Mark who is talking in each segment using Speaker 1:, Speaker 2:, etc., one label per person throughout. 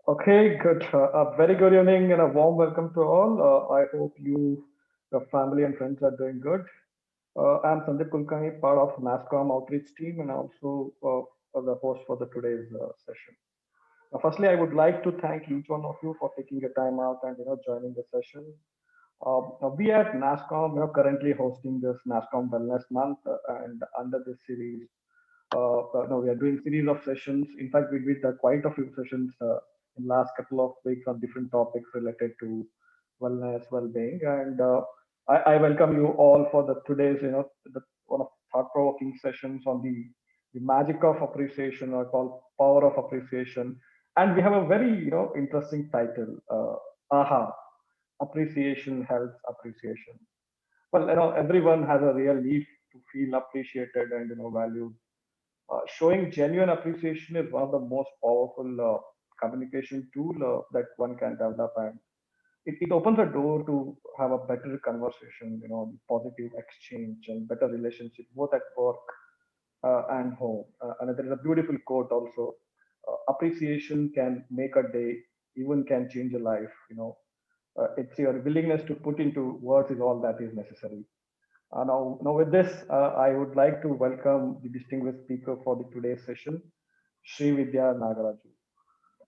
Speaker 1: Okay, good. A very good evening and a warm welcome to all. I hope you, your family and friends are doing good. I'm Sandeep Kulkarni, part of NASSCOM outreach team and also the host for the today's session. Firstly, I would like to thank each one of you for taking your time out and joining the session. We at NASSCOM currently hosting this NASSCOM Wellness Month, and under this series, no, we are doing series of sessions. In fact, we did quite a few sessions in last couple of weeks on different topics related to wellness, well-being, and I welcome you all for the today's one of thought-provoking sessions on the magic of appreciation, or called power of appreciation, and we have a very interesting title. Aha, appreciation helps appreciation. Well, everyone has a real need to feel appreciated and valued. Showing genuine appreciation is one of the most powerful communication tool that one can develop, and it opens a door to have a better conversation, positive exchange and better relationship both at work and home. And there is a beautiful quote also: appreciation can make a day, even can change a life. It's your willingness to put into words is all that is necessary. Now with this, I would like to welcome the distinguished speaker for the today's session, Sri Vidya Nagaraju.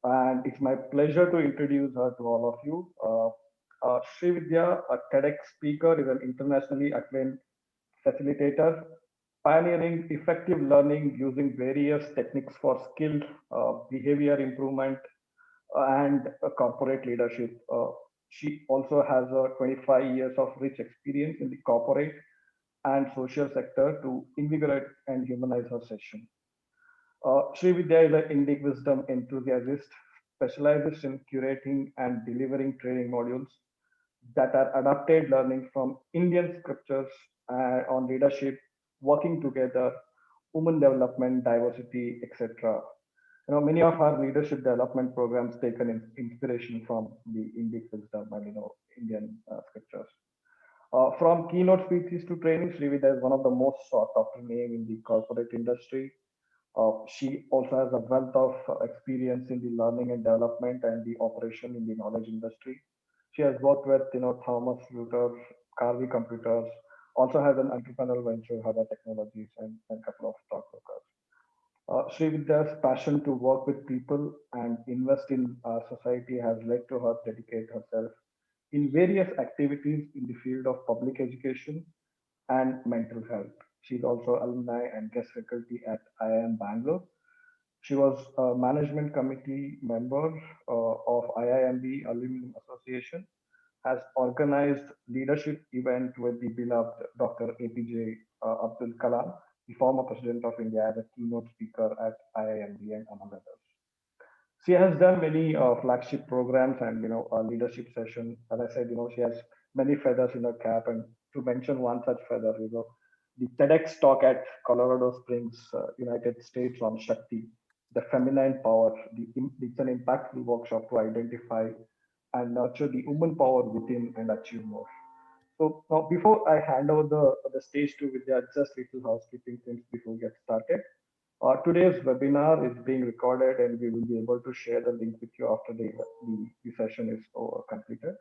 Speaker 1: And it's my pleasure to introduce her to all of you. Sri Vidya, a TEDx speaker, is an internationally acclaimed facilitator, pioneering effective learning using various techniques for skill, behavior improvement, and corporate leadership. She also has 25 years of rich experience in the corporate and social sector to invigorate and humanize her session. Sri Vidya is an Indic wisdom enthusiast, specializes in curating and delivering training modules that are adapted learning from Indian scriptures on leadership, working together, women development, diversity, etc. Many of our leadership development programs taken inspiration from the Indic wisdom and Indian scriptures. From keynote speeches to training, Srividya is one of the most sought after name in the corporate industry. She also has a wealth of experience in the learning and development and the operation in the knowledge industry. She has worked with Thomas Reuters, Carvey Computers, also has an entrepreneurial venture, Hada Technologies, and a couple of stockbrokers. Srividya's passion to work with people and invest in our society has led to her dedicate herself in various activities in the field of public education and mental health. She's also alumni and guest faculty at IIM Bangalore. She was a management committee member of IIMB Alumni Association, has organized leadership event with the beloved Dr. APJ Abdul Kalam, the former president of India, as a keynote speaker at IIMB and among others. She has done many flagship programs and leadership sessions. As I said, she has many feathers in her cap. And to mention one such feather, the TEDx talk at Colorado Springs, United States on Shakti, the feminine power. It's an impactful workshop to identify and nurture the woman power within and achieve more. So now, before I hand over the stage to Vidya, just little housekeeping things before we get started. Today's webinar is being recorded and we will be able to share the link with you after the session is completed.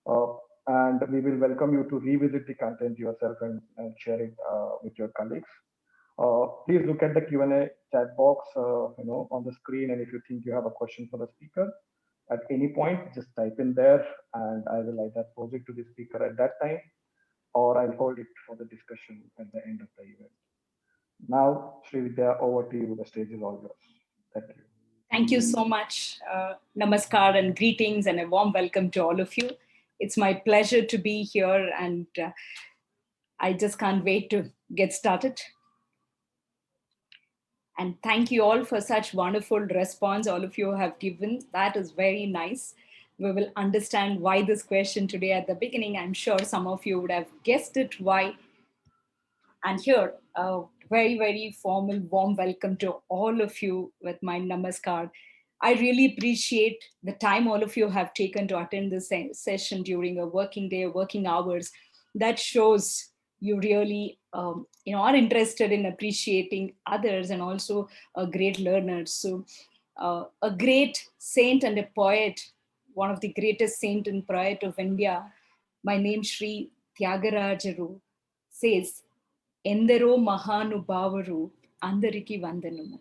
Speaker 1: Uh, and we will welcome you to revisit the content yourself and share it with your colleagues. Please look at the Q&A chat box on the screen, and if you think you have a question for the speaker at any point, just type in there and I will either pose it to the speaker at that time or I'll hold it for the discussion at the end of the event. Now, Srividya, over to you. The stage is all yours. Thank you.
Speaker 2: Thank you so much. Namaskar and greetings and a warm welcome to all of you. It's my pleasure to be here, and I just can't wait to get started. And thank you all for such wonderful response all of you have given. That is very nice. We will understand why this question today at the beginning. I'm sure some of you would have guessed it why. And here, a very, very formal, warm welcome to all of you with my namaskar. I really appreciate the time all of you have taken to attend this session during a working day, working hours. That shows you really, are interested in appreciating others and also great learners. So, a great saint and a poet, one of the greatest saint and poet of India, by name Sri Tyagarajaru, says, Endero Mahanubhavaru Andariki Vandanamu.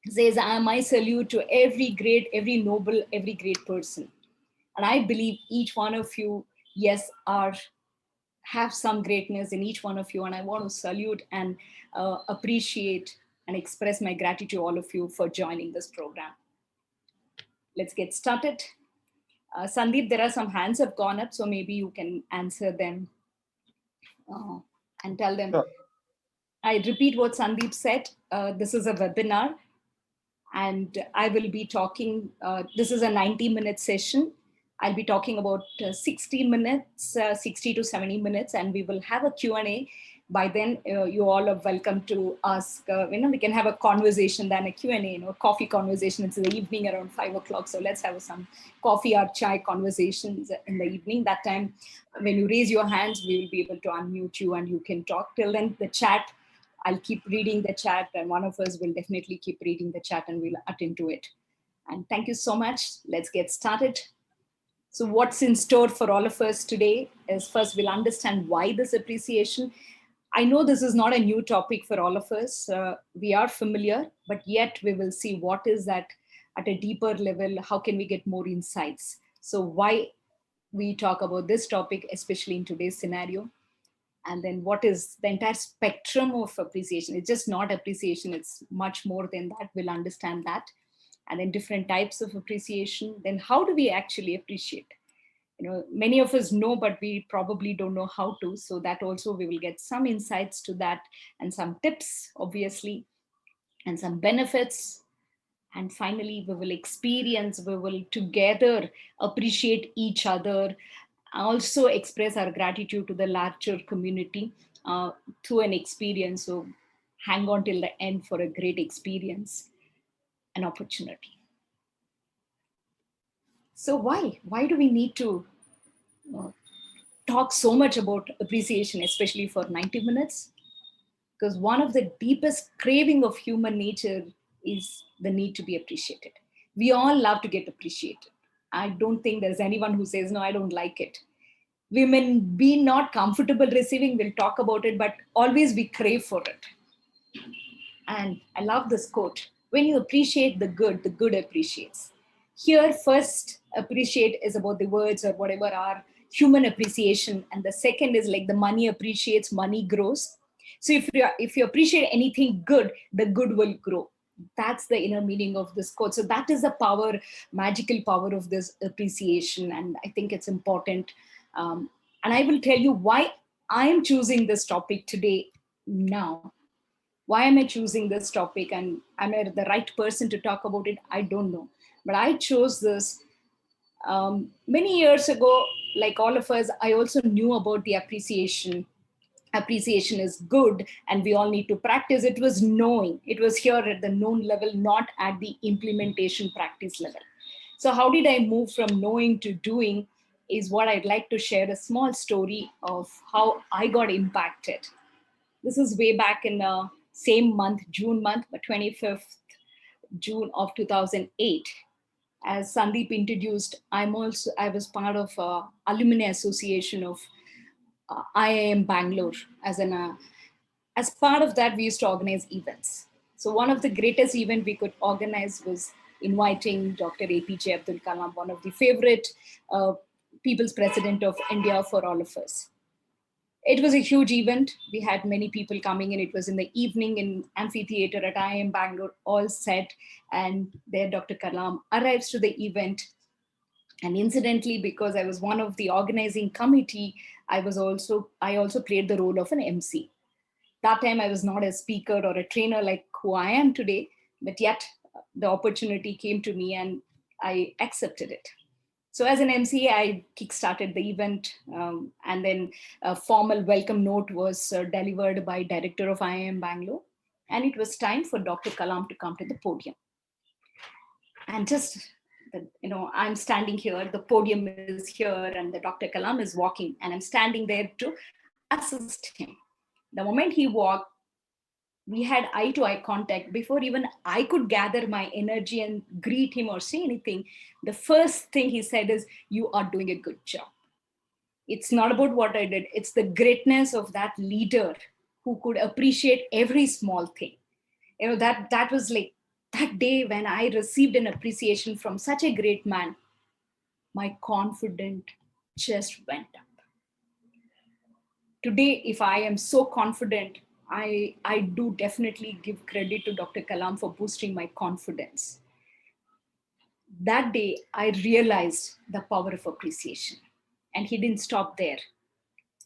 Speaker 2: Says, my salute to every great, every noble, every great person. And I believe each one of you, yes, have some greatness in each one of you. And I want to salute and appreciate and express my gratitude to all of you for joining this program. Let's get started. Sandeep, there are some hands have gone up, so maybe you can answer them uh, and tell them.
Speaker 1: Sure.
Speaker 2: I repeat what Sandeep said. This is a webinar, and I will be talking. This is a 90-minute session. I'll be talking about 60 minutes, 60 to 70 minutes, and we will have a Q&A. By then, you all are welcome to ask. We can have a conversation than a Q&A, coffee conversation. It's in the evening around 5 o'clock, so let's have some coffee or chai conversations in the evening. That time, when you raise your hands, we will be able to unmute you and you can talk. Till then, the chat, I'll keep reading the chat, and one of us will definitely keep reading the chat and we'll attend to it. And thank you so much. Let's get started. So what's in store for all of us today is, first we'll understand why this appreciation. I know this is not a new topic for all of us. We are familiar, but yet we will see what is that at a deeper level. How can we get more insights? So why we talk about this topic, especially in today's scenario, and then what is the entire spectrum of appreciation. It's just not appreciation, it's much more than that. We'll understand that. And then different types of appreciation. Then how do we actually appreciate? Many of us know, but we probably don't know how to. So that also we will get some insights to that, and some tips, obviously, and some benefits. And finally, we will experience, we will together appreciate each other, also express our gratitude to the larger community through an experience. So hang on till the end for a great experience, an opportunity. So why do we need to uh, talk so much about appreciation, especially for 90 minutes? Because one of the deepest craving of human nature is the need to be appreciated. We all love to get appreciated. I don't think there's anyone who says, no, I don't like it. We may be not comfortable receiving, we'll talk about it, but always we crave for it. And I love this quote: when you appreciate the good appreciates. Here, first appreciate is about the words or whatever are human appreciation. And the second is like the money appreciates, money grows. So if you appreciate anything good, the good will grow. That's the inner meaning of this quote. So that is the power, magical power of this appreciation. And I think it's important. And I will tell you why I'm choosing this topic today now. Why am I choosing this topic, and am I the right person to talk about it? I don't know, but I chose this many years ago. Like all of us, I also knew about the appreciation is good and we all need to practice. It was knowing, it was here at the known level, not at the implementation practice level. So how did I move from knowing to doing is what I'd like to share, a small story of how I got impacted. This is way back in the same month, June month, but 25th June of 2008. As Sandeep introduced, I was part of alumni association of IIM Bangalore. As part of that, we used to organize events. So one of the greatest event we could organize was inviting Dr. APJ Abdul Kalam, one of the favorite people's president of India for all of us. It was a huge event. We had many people coming in. It was in the evening in amphitheater at IIM Bangalore, all set. And there Dr. Kalam arrives to the event. And incidentally, because I was one of the organizing committee, I also played the role of an MC. That time I was not a speaker or a trainer like who I am today, but yet the opportunity came to me and I accepted it. So as an MC, I kickstarted the event, and then a formal welcome note was delivered by director of IIM Bangalore, and it was time for Dr. Kalam to come to the podium. And I'm standing here, the podium is here, and the Dr. Kalam is walking, and I'm standing there to assist him. The moment he walked, We had eye to eye contact before even I could gather my energy and greet him or say anything. The first thing he said is, "You are doing a good job." It's not about what I did, it's the greatness of that leader who could appreciate every small thing. That was like that day when I received an appreciation from such a great man, my confidence just went up. Today, if I am so confident, I do definitely give credit to Dr. Kalam for boosting my confidence. That day, I realized the power of appreciation. And he didn't stop there.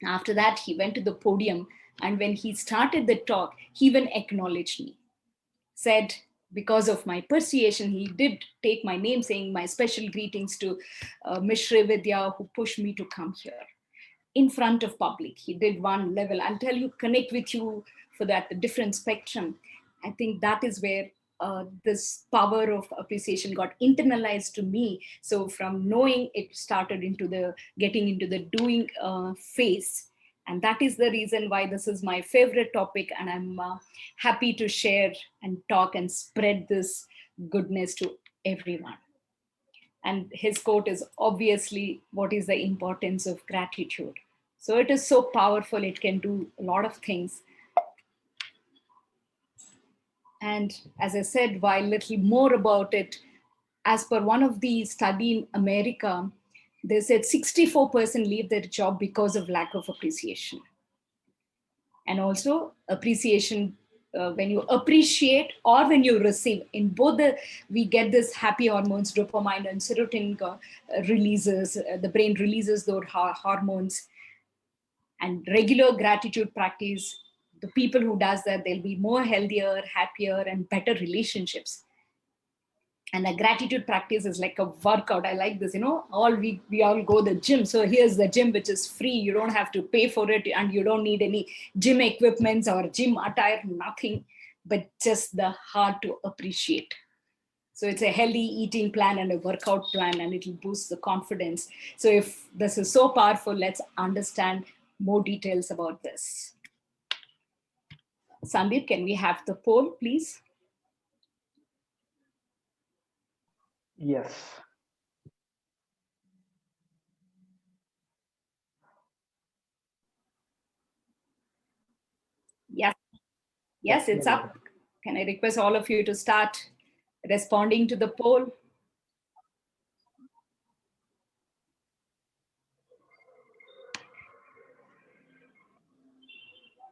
Speaker 2: After that, he went to the podium. And when he started the talk, he even acknowledged me. Said, because of my persuasion, he did take my name, saying my special greetings to Miss Vidya, who pushed me to come here in front of public. He did one level until you connect with you for that different spectrum. I think that is where this power of appreciation got internalized to me. So from knowing, it started into the getting into the doing phase. And that is the reason why this is my favorite topic. And I'm happy to share and talk and spread this goodness to everyone. And his quote is obviously, what is the importance of gratitude? So it is so powerful, it can do a lot of things. And as I said, while little more about it, as per one of the study in America, they said 64% leave their job because of lack of appreciation. And also appreciation, when you appreciate or when you receive, in both we get this happy hormones, dopamine and serotonin releases, the brain releases those hormones. And regular gratitude practice, the people who does that, they'll be more healthier, happier and better relationships. And a gratitude practice is like a workout. I like this, all we all go the gym. So here's the gym, which is free. You don't have to pay for it, and you don't need any gym equipments or gym attire, nothing, but just the heart to appreciate. So it's a healthy eating plan and a workout plan, and it'll boost the confidence. So if this is so powerful, let's understand more details about this. Sandeep, can we have the poll, please?
Speaker 1: Yes.
Speaker 2: Yes,
Speaker 1: Yeah,
Speaker 2: yes, it's
Speaker 1: there we
Speaker 2: up.
Speaker 1: go.
Speaker 2: Can I request all of you to start responding to the poll?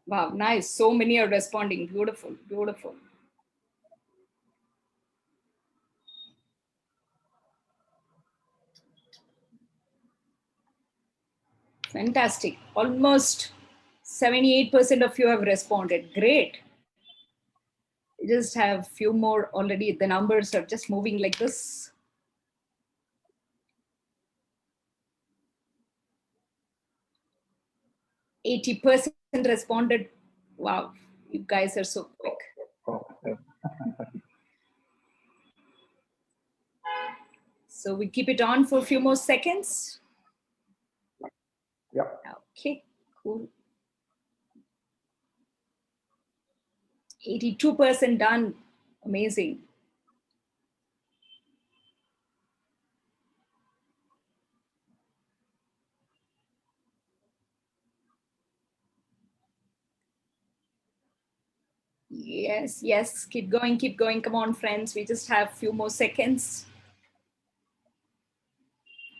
Speaker 2: Wow, nice. So many are responding. Beautiful, beautiful. Fantastic. Almost 78% of you have responded. Great. We just have few more already. The numbers are just moving like this. 80% responded. Wow, you guys are so quick.
Speaker 1: Oh, yeah.
Speaker 2: So we keep it on for a few more seconds.
Speaker 1: Yeah.
Speaker 2: Okay, cool. 82% done. Amazing. Yes, yes, keep going, keep going. Come on, friends. We just have a few more seconds.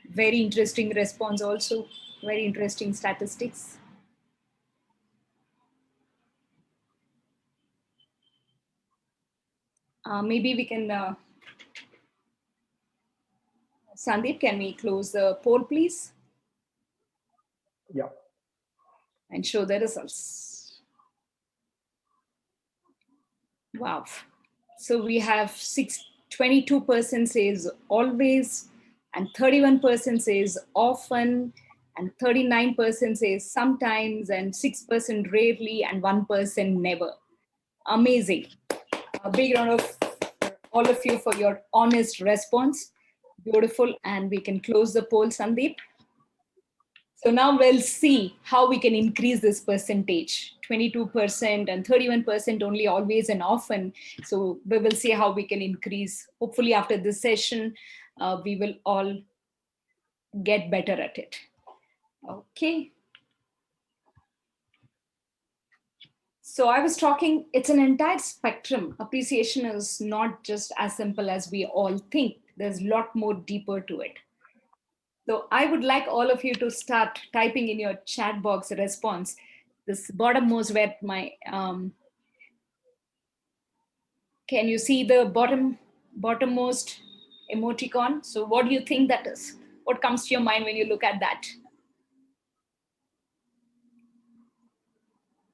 Speaker 2: Very interesting response, also. Very interesting statistics. Maybe we can, Sandeep, can we close the poll, please?
Speaker 1: Yeah.
Speaker 2: And show the results. Wow. So we have 22% says always, and 31% says often, and 39% says sometimes, and 6% rarely, and 1% never. Amazing. A big round of all of you for your honest response. Beautiful. And we can close the poll, Sandeep. So now we'll see how we can increase this percentage. 22% and 31% only, always and often. So we will see how we can increase. Hopefully after this session, we will all get better at it. Okay. So I was talking, it's an entire spectrum. Appreciation is not just as simple as we all think. There's a lot more deeper to it. So I would like all of you to start typing in your chat box a response. This bottommost where my can you see the bottommost emoticon? So what do you think that is? What comes to your mind when you look at that?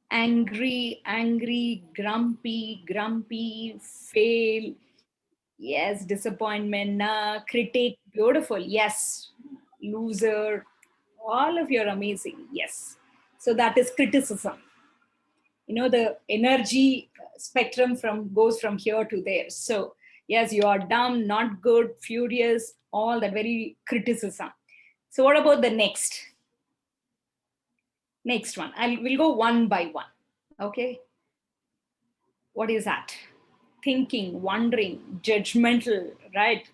Speaker 2: Angry, angry, grumpy, grumpy, fail. Yes, disappointment, nah, critic, beautiful. Yes, loser. All of you are amazing. Yes. So that is criticism. The energy spectrum from goes from here to there. So yes, you are dumb, not good, furious, all that very criticism. So what about the next one? We'll go one by one. Okay. What is that? Thinking, wondering, judgmental, right?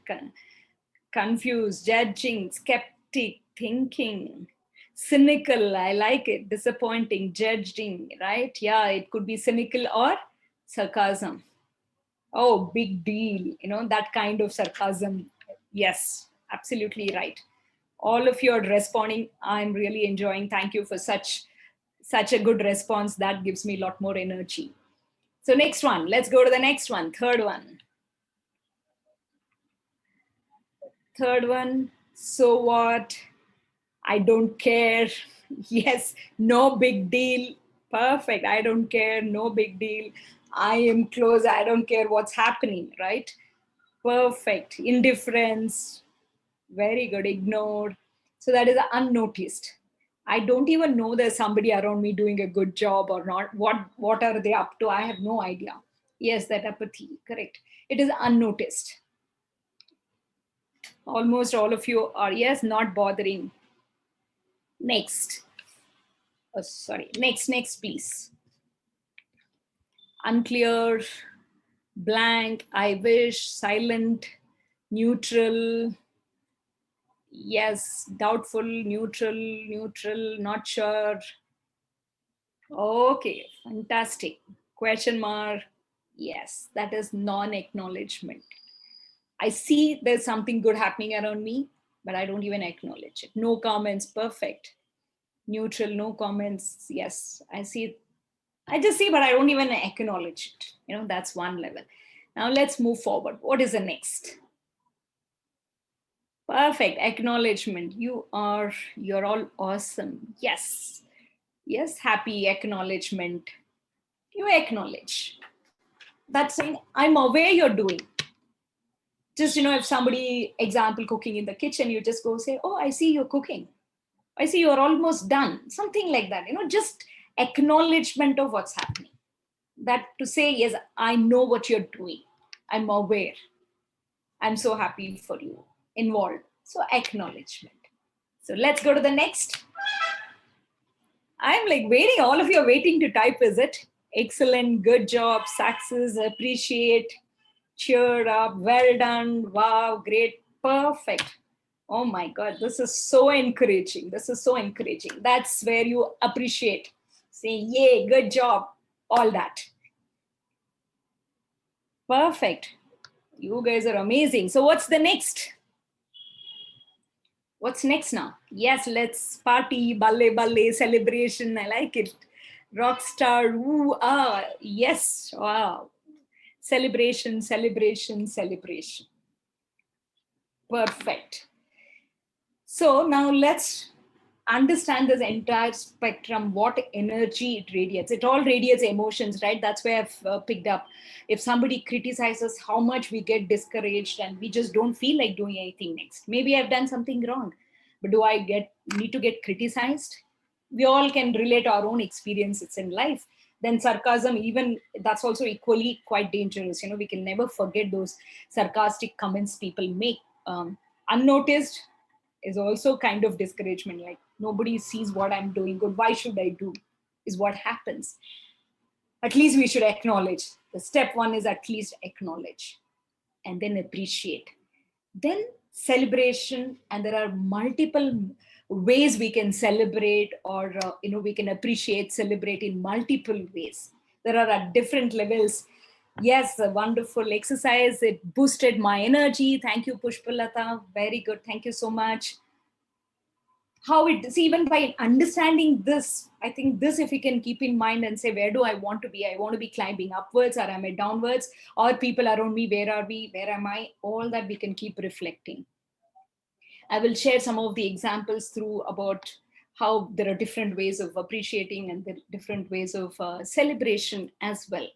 Speaker 2: Confused, judging, skeptic, thinking, cynical. I like it. Disappointing, judging, right? Yeah, it could be cynical or sarcasm. Oh, big deal. That kind of sarcasm. Yes, absolutely right. All of you are responding. I'm really enjoying. Thank you for such a good response. That gives me a lot more energy. So next one, let's go to the next one. Third one. Third one. So what? I don't care. Yes, no big deal. Perfect. I don't care. No big deal. I am close. I don't care what's happening, right? Perfect. Indifference. Very good. Ignored. So that is unnoticed. I don't even know there's somebody around me doing a good job or not. What are they up to? I have no idea. Yes, that apathy. Correct. It is unnoticed. Almost all of you are, yes, not bothering. Next. Oh, sorry. Next, please. Unclear, blank, I wish, silent, neutral. Yes, doubtful, neutral, not sure. Okay, fantastic. Question mark. Yes, that is non-acknowledgement. I see there's something good happening around me, but I don't even acknowledge it. No comments, perfect. Neutral, no comments. Yes, I see. I just see, but I don't even acknowledge it. That's one level. Now let's move forward. What is the next? Perfect. Acknowledgement. You're all awesome. Yes. Yes, happy acknowledgement. You acknowledge. That's saying, I'm aware you're doing. Just, if somebody, example, cooking in the kitchen, you just go say, oh, I see you're cooking. I see you're almost done. Something like that. Just acknowledgement of what's happening. That to say, yes, I know what you're doing. I'm aware. I'm so happy for you. Involved. So acknowledgement. So let's go to the next. I'm like waiting. All of you are waiting to type, is it? Excellent, good job, success, appreciate, cheer up, well done, wow, great, perfect. Oh my God, this is so encouraging. This is so encouraging. That's where you appreciate. Say, yay, good job, all that. Perfect. You guys are amazing. So what's the next? What's next now? Yes, let's party, balle, celebration. I like it. Rockstar, ooh, yes, wow. Celebration. Perfect. So now let's understand this entire spectrum, what energy it radiates. It all radiates emotions, right? That's where I've picked up. If somebody criticizes, how much we get discouraged and we just don't feel like doing anything next. Maybe I've done something wrong, but do I need to get criticized? We all can relate our own experiences in life. Then sarcasm, even that's also equally quite dangerous. We can never forget those sarcastic comments people make. Unnoticed is also kind of discouragement, like Nobody sees what I'm doing good. Why should I do? Is what happens. At least we should acknowledge. The step one is at least acknowledge and then appreciate. Then celebration, and there are multiple ways we can celebrate, or we can appreciate, celebrate in multiple ways. There are at different levels. Yes, a wonderful exercise. It boosted my energy. Thank you, Pushpalata. Very good. Thank you so much. How it is, even by understanding this, I think this, if we can keep in mind and say, where do I want to be? I want to be climbing upwards, or am I downwards? Or people around me, where are we, where am I? All that we can keep reflecting. I will share some of the examples through about how there are different ways of appreciating and the different ways of celebration as well.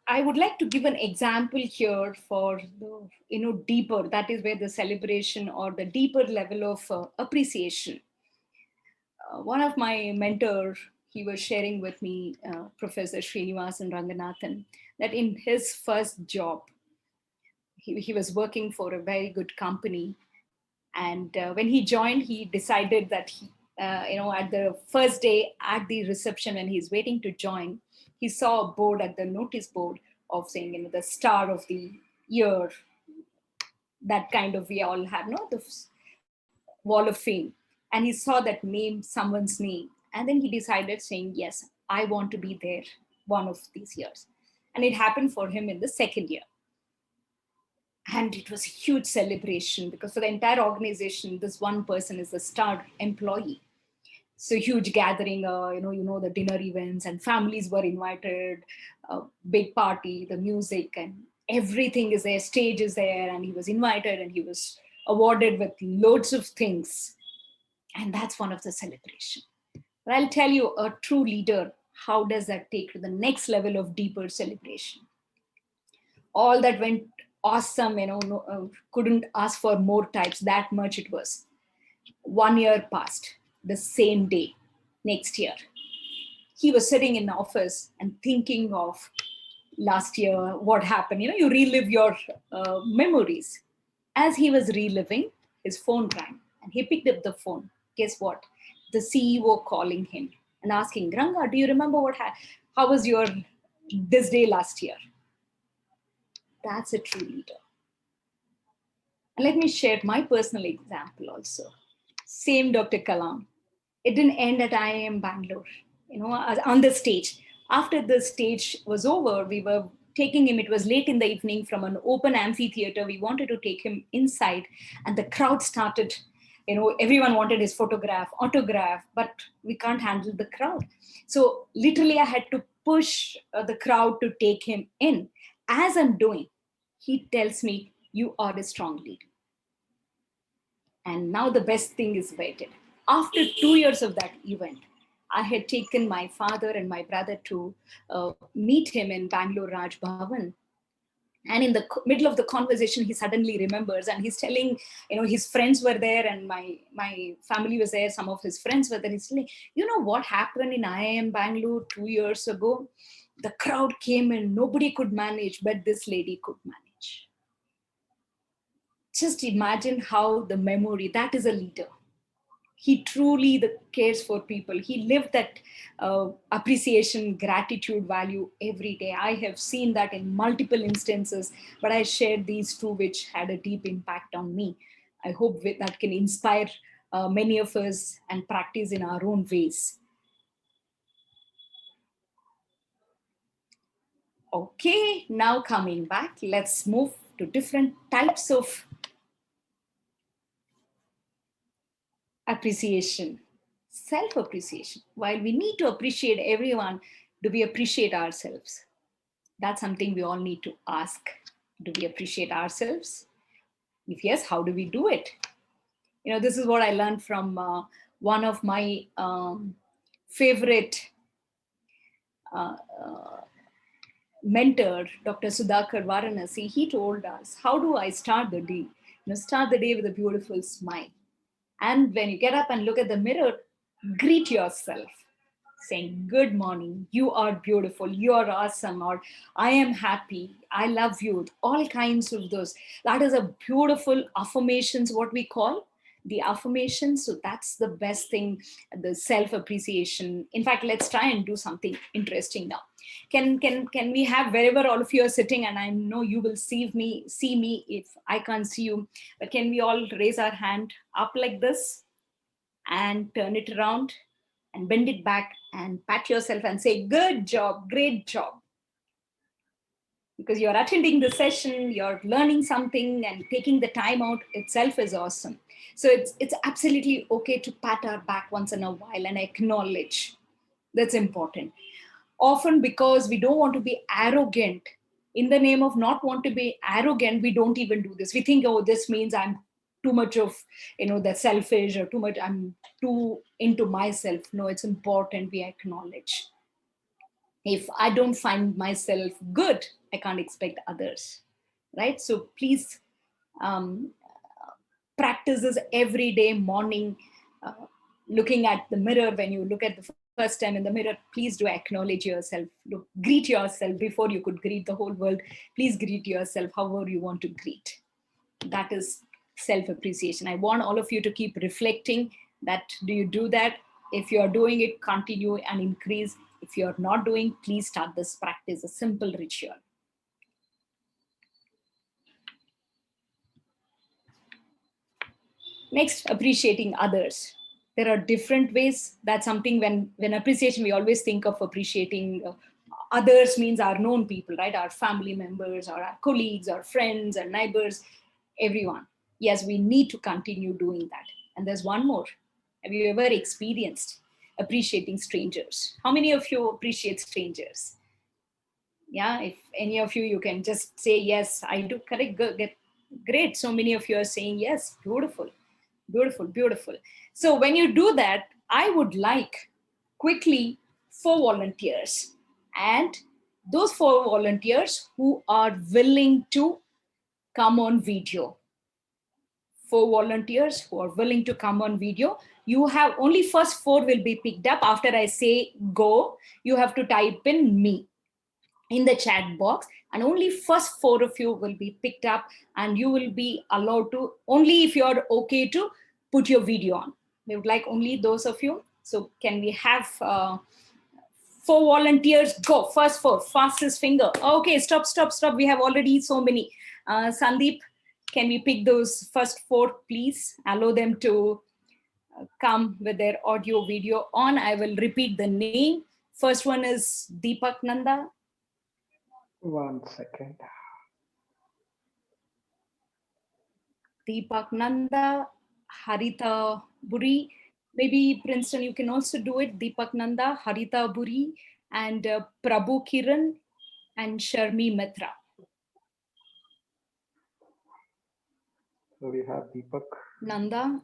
Speaker 2: I would like to give an example here for the, deeper, that is where the celebration or the deeper level of appreciation. One of my mentor, he was sharing with me, Professor Srinivasan Ranganathan, that in his first job, he was working for a very good company. And when he joined, he decided that at the first day at the reception, when he's waiting to join, he saw a board at the notice board of saying, the star of the year, that kind of, we all have, no, the wall of fame. And he saw that name, someone's name. And then he decided saying, yes, I want to be there one of these years. And it happened for him in the second year. And it was a huge celebration because for the entire organization, this one person is a star employee. So huge gathering, the dinner events, and families were invited, big party, the music, and everything is there, stage is there, and he was invited and he was awarded with loads of things. And that's one of the celebration. But I'll tell you, a true leader, how does that take to the next level of deeper celebration? All that went awesome, couldn't ask for more types, that much it was. 1 year passed, the same day, next year. He was sitting in the office and thinking of last year, what happened. You relive your memories. As he was reliving, his phone rang and he picked up the phone. Guess what? The CEO calling him and asking, Ranga, do you remember how was your this day last year? That's a true leader. And let me share my personal example also. Same Dr. Kalam. It didn't end at IIM Bangalore, on the stage. After the stage was over, we were taking him, it was late in the evening, from an open amphitheater. We wanted to take him inside, and the crowd started, everyone wanted his photograph, autograph, but we can't handle the crowd. So literally I had to push the crowd to take him in. As I'm doing, he tells me, you are a strong leader. And now the best thing is waited. After 2 years of that event, I had taken my father and my brother to meet him in Bangalore Raj Bhavan. And in the middle of the conversation, he suddenly remembers, and he's telling, his friends were there, and my family was there. Some of his friends were there. He's telling, what happened in IIM Bangalore 2 years ago? The crowd came and nobody could manage, but this lady could manage. Just imagine how the memory, that is a leader. He truly cares for people. He lived that appreciation, gratitude value every day. I have seen that in multiple instances, but I shared these two which had a deep impact on me. I hope that can inspire many of us and practice in our own ways. Okay, now coming back, let's move to different types of appreciation. Self-appreciation. While we need to appreciate everyone, do we appreciate ourselves? That's something we all need to ask. Do we appreciate ourselves? If yes, how do we do it? This is what I learned from one of my favorite mentor, Dr. Sudhakar Varanasi. He told us, how do I start the day? Start the day with a beautiful smile. And when you get up and look at the mirror, greet yourself, saying, good morning, you are beautiful, you are awesome, or I am happy, I love you, all kinds of those. That is a beautiful affirmations, what we call. the affirmation. So that's the best thing, the self appreciation. In fact, let's try and do something interesting now. Can we have, wherever all of you are sitting, and I know you will see me if I can't see you, but can we all raise our hand up like this and turn it around and bend it back and pat yourself and say, good job, great job. Because you're attending the session, you're learning something, and taking the time out itself is awesome. So it's absolutely okay to pat our back once in a while and acknowledge. That's important. Often, because we don't want to be arrogant, in the name of not want to be arrogant, we don't even do this. We think, oh, this means I'm too much of, that selfish, or too much, I'm too into myself. No, it's important we acknowledge. If I don't find myself good, I can't expect others, right? So please, um, practice this every day morning. Looking at the mirror, when you look at the first time in the mirror, please do acknowledge yourself. Look, greet yourself. Before you could greet the whole world, please greet yourself however you want to greet. That is self appreciation. I want all of you to keep reflecting that. Do you do that? If you're doing it, continue and increase. If you're not doing, please start this practice, a simple ritual. Next, appreciating others. There are different ways. That's something, when appreciation, we always think of appreciating others means our known people, right? Our family members, or our colleagues, our friends, our neighbors, everyone. Yes, we need to continue doing that. And there's one more. Have you ever experienced appreciating strangers? How many of you appreciate strangers? Yeah, if any of you, you can just say, yes, I do. Correct. Good. Great. So many of you are saying yes. Beautiful. Beautiful, beautiful. So when you do that, I would like quickly 4 volunteers, and those 4 volunteers who are willing to come on video. 4 volunteers who are willing to come on video. You have only first four will be picked up. After I say go, you have to type in me in the chat box, and only first four of you will be picked up, and you will be allowed to, only if you're okay to put your video on. We would like only those of you. So can we have 4 volunteers? Go, first four, fastest finger. Okay, stop, we have already so many. Sandeep, can we pick those first four, please? Allow them to come with their audio video on. I will repeat the name. First one is Deepak Nanda.
Speaker 1: 1 second.
Speaker 2: Deepak Nanda, Harita Buri. Maybe Princeton, you can also do it. Deepak Nanda, Harita Buri, and Prabhu Kiran, and Sharmi Mitra.
Speaker 1: So we have Deepak
Speaker 2: Nanda,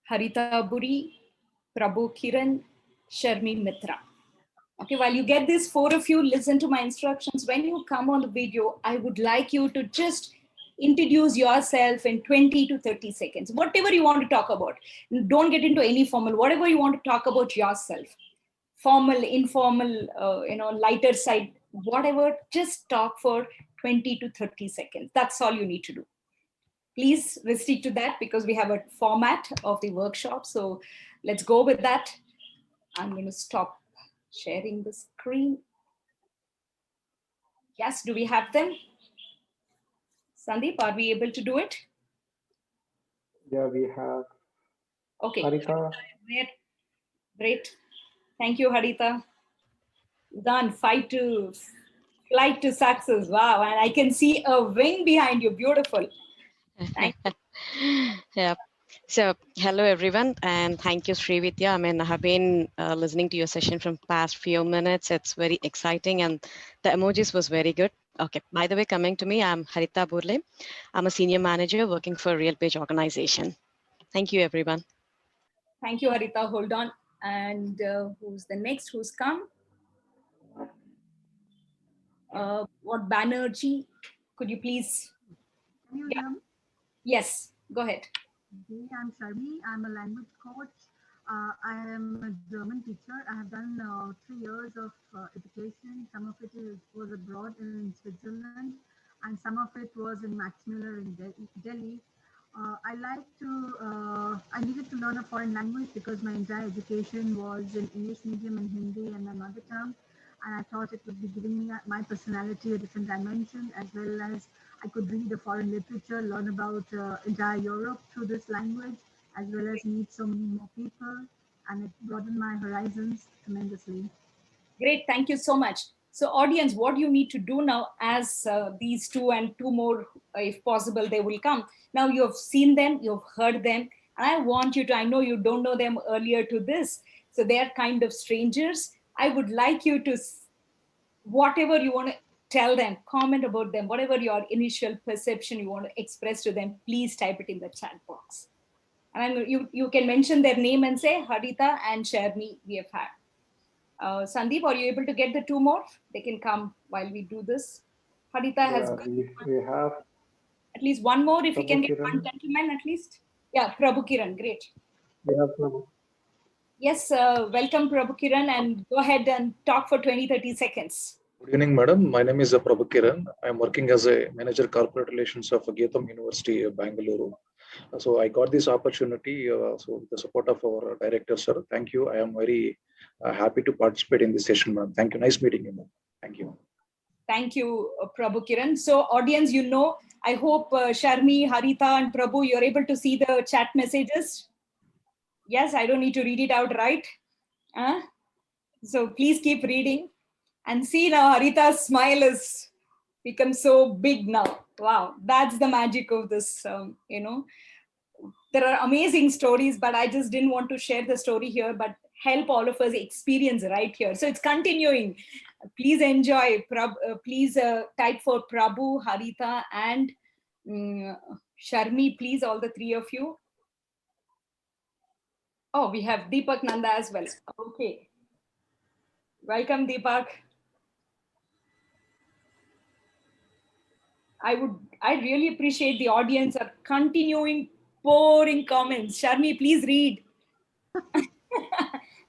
Speaker 2: Harita Buri, Prabhu Kiran, Sharmi Mitra. Okay, while you get these four of you, listen to my instructions. When you come on the video, I would like you to just introduce yourself in 20 to 30 seconds. Whatever you want to talk about. Don't get into any formal. Whatever you want to talk about yourself. Formal, informal, lighter side, whatever. Just talk for 20 to 30 seconds. That's all you need to do. Please restrict to that, because we have a format of the workshop. So let's go with that. I'm going to stop sharing the screen. Yes, do we have them? Sandeep, are we able to do it?
Speaker 1: Yeah, we have
Speaker 2: Okay.
Speaker 1: Harita.
Speaker 2: Great. Thank you, Harita. Done. Flight to success. Wow. And I can see a wing behind you. Beautiful. Thank you.
Speaker 3: Yeah. So, hello everyone, and thank you, Srividya. I mean, I have been listening to your session from past few minutes. It's very exciting, and the emojis was very good. Okay. By the way, coming to me, I'm Harita Burle. I'm a senior manager working for Real Page Organization. Thank you, everyone.
Speaker 2: Thank you, Harita. Hold on. And who's the next? Who's come? What Banerjee? Could you please?
Speaker 4: Can you
Speaker 2: Yeah.
Speaker 4: hear me?
Speaker 2: Yes. Go ahead.
Speaker 4: Okay, I'm Sharmi. I'm a language coach. I am a German teacher. I have done 3 years of education. Some of it was abroad in Switzerland, and some of it was in Max Muller in Delhi. I like to, I needed to learn a foreign language because my entire education was in English medium and Hindi and my mother tongue. And I thought it would be giving me my personality a different dimension, as well as I could read a foreign literature, learn about entire Europe through this language, as well as meet so many more people, and it broadened my horizons tremendously.
Speaker 2: Great, thank you so much. So, audience, what you need to do now, as these two and two more, if possible, they will come. Now, you have seen them, you've heard them, and I want you to, I know you don't know them earlier to this, so they are kind of strangers. I would like you to, whatever you want to tell them, comment about them, whatever your initial perception you want to express to them, please type it in the chat box. And you can mention their name and say, Harita and Sharmi, we have had. Sandeep, are you able to get the two more? They can come while we do this. Harita has
Speaker 1: Yeah,
Speaker 2: got
Speaker 1: we have
Speaker 2: at least one more. If you
Speaker 1: Prabhu
Speaker 2: can get one
Speaker 1: Kiran.
Speaker 2: gentleman at least. Yeah, Prabhu Kiran, great.
Speaker 1: We have Prabhu.
Speaker 2: Yes, welcome Prabhu Kiran, and go ahead and talk for 20-30 seconds.
Speaker 5: Good evening, madam. My name is Prabhu Kiran. I am working as a manager corporate relations of Geetham University, Bangalore. So I got this opportunity. So with the support of our director, sir. Thank you. I am very happy to participate in this session, madam. Thank you. Nice meeting you, ma'am. Thank you.
Speaker 2: Thank you, Prabhu Kiran. So, audience, I hope Sharmi, Harita, and Prabhu, you're able to see the chat messages. Yes, I don't need to read it out, right? So please keep reading. And see now, Harita's smile has become so big now. Wow, that's the magic of this. There are amazing stories, but I just didn't want to share the story here, but help all of us experience right here. So it's continuing. Please enjoy. Please type for Prabhu, Harita, and Sharmi, please, all the three of you. Oh, we have Deepak Nanda as well. Okay. Welcome, Deepak. I really appreciate the audience are continuing pouring comments. Sharmi, please read.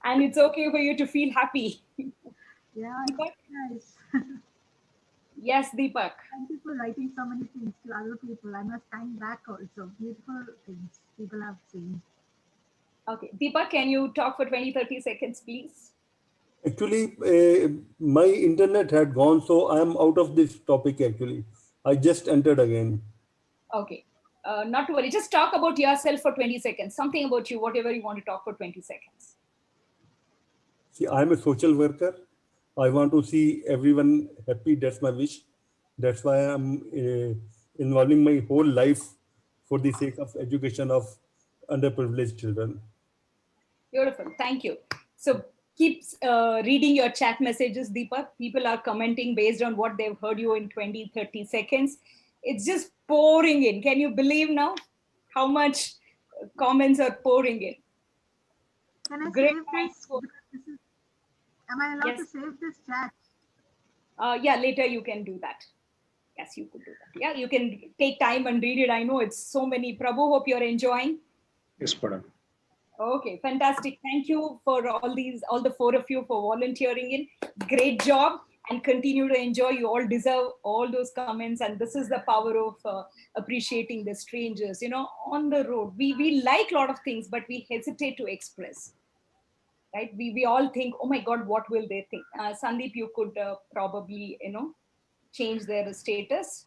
Speaker 2: And it's okay for you to feel happy.
Speaker 4: Yeah,
Speaker 2: Deepak?
Speaker 4: nice.
Speaker 2: Yes, Deepak.
Speaker 4: Thank you for writing so many things to other people. I must thank back also. Beautiful things people have seen.
Speaker 2: Okay. Deepak, can you talk for 20-30 seconds, please?
Speaker 6: Actually, my internet had gone, so I am out of this topic actually. I just entered again.
Speaker 2: Okay. Not to worry. Just talk about yourself for 20 seconds. Something about you, whatever you want to talk for 20 seconds.
Speaker 6: See, I am a social worker. I want to see everyone happy. That's my wish. That's why I'm involving my whole life for the sake of education of underprivileged children.
Speaker 2: Beautiful. Thank you. So keep reading your chat messages, Deepak. People are commenting based on what they've heard you in 20-30 seconds. It's just pouring in. Can you believe now how much comments are pouring in?
Speaker 4: Can I
Speaker 2: Great.
Speaker 4: save this? Because this is, am I allowed to save this chat?
Speaker 2: Yeah, later you can do that. Yes, you could do that. Yeah, you can take time and read it. I know it's so many. Prabhu, hope you're enjoying.
Speaker 5: Yes, madam.
Speaker 2: Okay, fantastic. Thank you for all the four of you for volunteering in. Great job, and continue to enjoy. You all deserve all those comments, and this is the power of appreciating the strangers. On the road, we like a lot of things, but we hesitate to express. Right? We all think, oh my God, what will they think? Sandeep, you could probably change their status.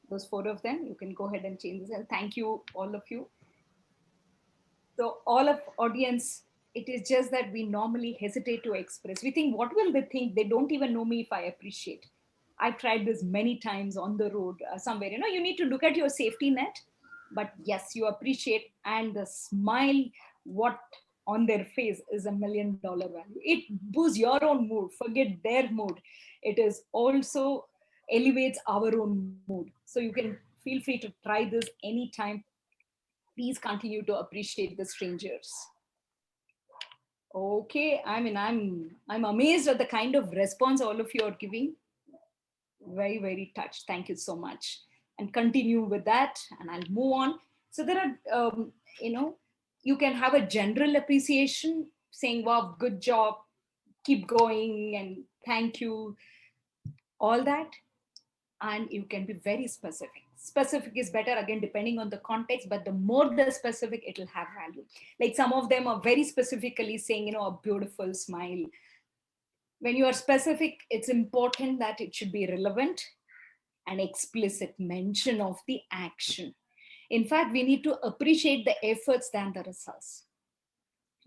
Speaker 2: Those four of them, you can go ahead and change this. And thank you, all of you. So all of audience, it is just that we normally hesitate to express. We think, what will they think? They don't even know me if I appreciate. I've tried this many times on the road somewhere. You need to look at your safety net, but yes, you appreciate, and the smile, what on their face is $1,000,000 value. It boosts your own mood. Forget their mood. It is also elevates our own mood. So you can feel free to try this anytime. Please continue to appreciate the strangers. Okay, I mean, I'm amazed at the kind of response all of you are giving. Very, very touched. Thank you so much. And continue with that, and I'll move on. So there are, you can have a general appreciation saying, wow, good job, keep going, and thank you, all that. And you can be very specific. Specific is better, again, depending on the context, but the more the specific, it'll have value. Like some of them are very specifically saying, a beautiful smile. When you are specific, it's important that it should be relevant and explicit mention of the action. In fact, we need to appreciate the efforts than the results.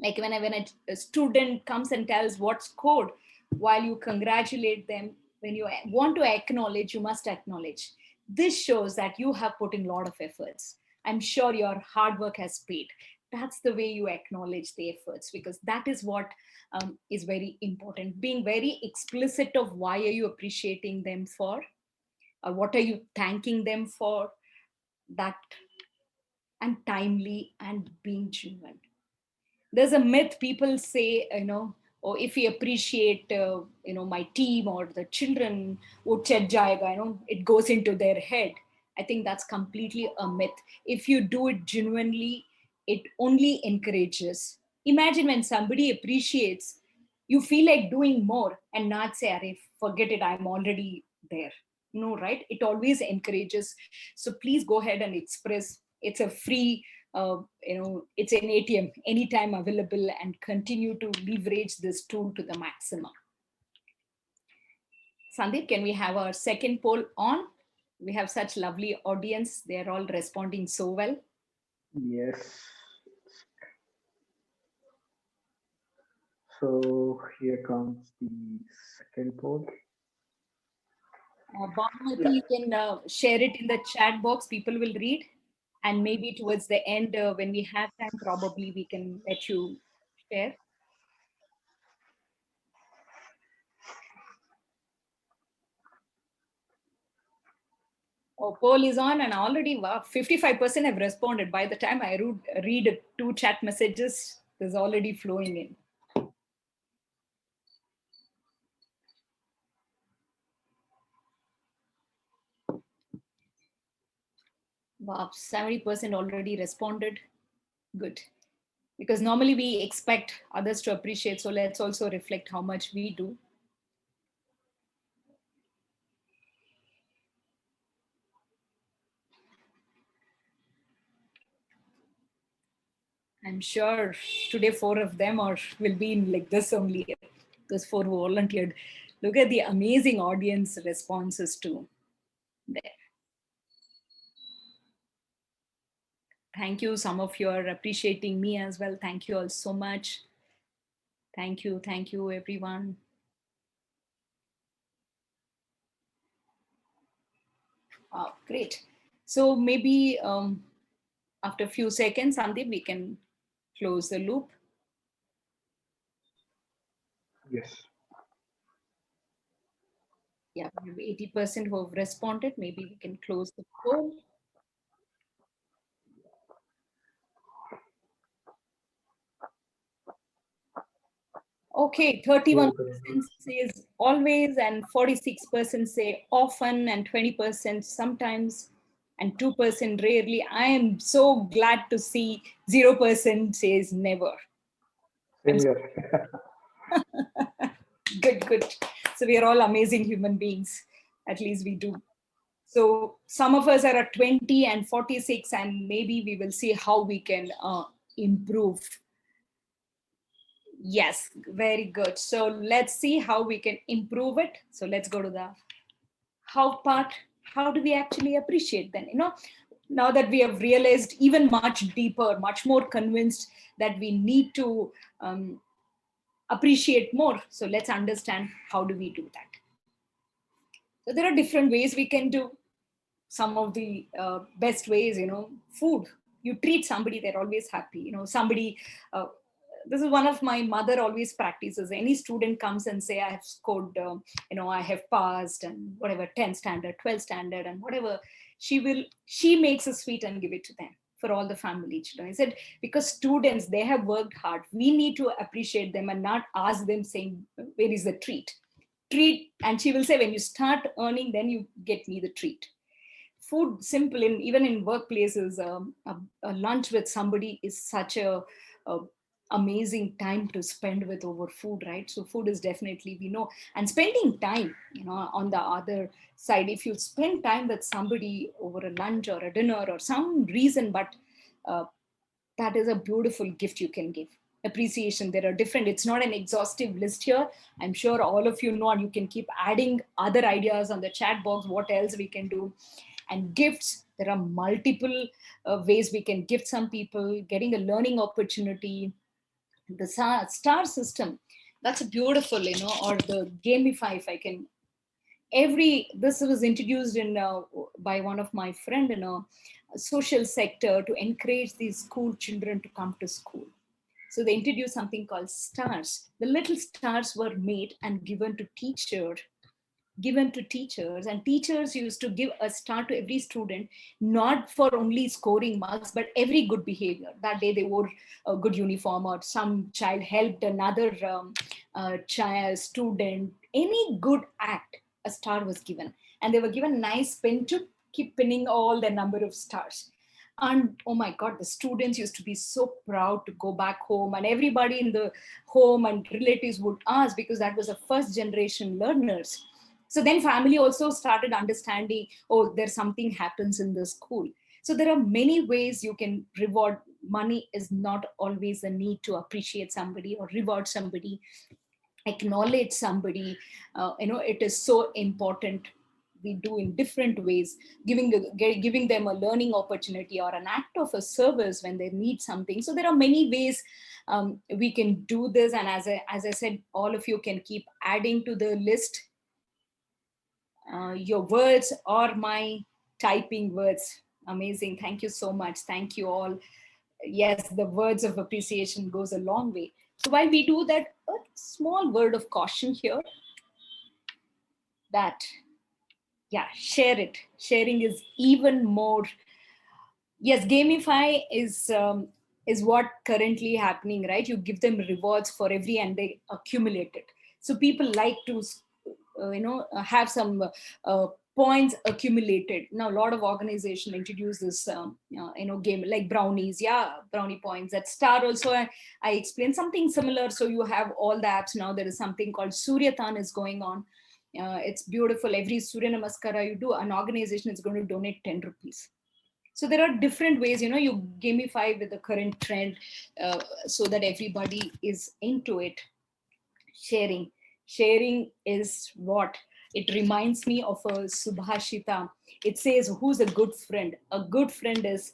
Speaker 2: Like when a student comes and tells what scored, while you congratulate them, when you want to acknowledge, you must acknowledge. This shows that you have put in a lot of efforts. I'm sure your hard work has paid. That's the way you acknowledge the efforts, because that is what is very important. Being very explicit of why are you appreciating them for, or what are you thanking them for, that, and timely and being genuine. There's a myth people say, or if we appreciate my team or the children, wo chat jayega, it goes into their head. I think that's completely a myth. If you do it genuinely, it only encourages. Imagine when somebody appreciates, you feel like doing more and not say, Arey, forget it, I'm already there. No, right? It always encourages. So please go ahead and express. It's a free, it's an ATM anytime available, and continue to leverage this tool to the maximum. Sandeep, can we have our second poll on? We have such lovely audience. They're all responding so well.
Speaker 1: Yes. So here comes the second poll.
Speaker 2: Bhavamati, you can share it in the chat box. People will read. And maybe towards the end, when we have time, probably we can let you share. Oh, poll is on, and already, wow, 55% have responded. By the time I read 2 chat messages, there's already flowing in. Wow, 70% already responded. Good. Because normally we expect others to appreciate, so let's also reflect how much we do. I'm sure today 4 of them will be in like this only. Those 4 who volunteered. Look at the amazing audience responses too. There. Thank you. Some of you are appreciating me as well. Thank you all so much. Thank you everyone. Oh, great. So maybe after a few seconds, Sandeep, we can close the loop.
Speaker 1: Yes.
Speaker 2: Yeah, we have 80% who have responded. Maybe we can close the poll. Okay, 31% says always, and 46% say often, and 20% sometimes, and 2% rarely. I am so glad to see 0% says never.
Speaker 1: Same here.
Speaker 2: Good. So we are all amazing human beings. At least we do. So some of us are at 20 and 46, and maybe we will see how we can improve. Yes, very good. So let's see how we can improve it. So let's go to the how part. How do we actually appreciate then? Now that we have realized even much deeper, much more convinced that we need to appreciate more. So let's understand how do we do that. So there are different ways we can do. Some of the best ways, food. You treat somebody, they're always happy. Somebody, this is one of my mother always practices. Any student comes and say, I have scored, I have passed and whatever, 10th standard, 12th standard and whatever, she makes a sweet and give it to them for all the family children. I said, because students, they have worked hard. We need to appreciate them and not ask them saying, where is the treat? And she will say, when you start earning, then you get me the treat. food, simple, even in workplaces, a lunch with somebody is such a amazing time to spend with over food, right? So food is definitely, we know, and spending time, on the other side, if you spend time with somebody over a lunch or a dinner or some reason, but uh, that is a beautiful gift you can give. Appreciation, there are different, it's not an exhaustive list here. I'm sure all of you know, and you can keep adding other ideas on the chat box, what else we can do. And gifts, there are multiple ways we can gift some people, getting a learning opportunity. The star system, that's a beautiful, or the gamify, if I can, this was introduced in by one of my friend in a social sector to encourage these school children to come to school. So they introduced something called stars. The little stars were made and given to teachers, and teachers used to give a star to every student, not for only scoring marks but every good behavior. That day they wore a good uniform, or some child helped another child, student, any good act, a star was given, and they were given a nice pin to keep pinning all the number of stars. And oh my god, the students used to be so proud to go back home, and everybody in the home and relatives would ask, because that was the first generation learners. So then family also started understanding, oh, there's something happens in the school. So there are many ways you can reward. Money is not always a need to appreciate somebody or reward somebody, acknowledge somebody. It is so important. We do in different ways, giving them a learning opportunity or an act of a service when they need something. So there are many ways we can do this, and as I said, all of you can keep adding to the list your words or my typing words. Amazing. Thank you so much. Thank you all. Yes, the words of appreciation goes a long way. So while we do that, a small word of caution here, that, yeah, share it. Sharing is even more. Yes, gamify is what currently happening, right? You give them rewards for every, and they accumulate it. So people like to have some points accumulated. Now a lot of organization introduce this game like brownies. Yeah, brownie points. That star also, I explained something similar. So you have all the apps now. There is something called Suryatan is going on. It's beautiful. Every Surya Namaskara you do, an organization is going to donate 10 rupees. So there are different ways, you gamify with the current trend, so that everybody is into it. Sharing is what, it reminds me of a subhashita. It says, who's a good friend? A good friend is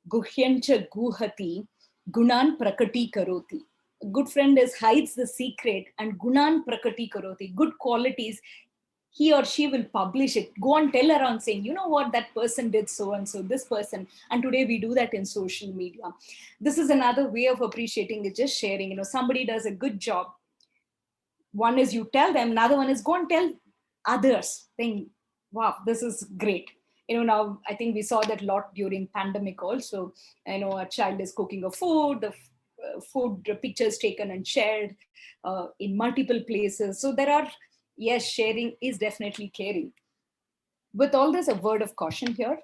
Speaker 2: guhyancha guhati gunan prakati karoti. A good friend is hides the secret and gunan prakati karoti, good qualities. He or she will publish it, go and tell around saying, you know what, that person did so and so, this person. And today we do that in social media. This is another way of appreciating, is just sharing. Somebody does a good job. One is you tell them, another one is go and tell others, saying, wow, this is great. Now I think we saw that a lot during pandemic also. A child is cooking a food, the food pictures taken and shared in multiple places. So there are, yes, sharing is definitely caring. With all this, a word of caution here,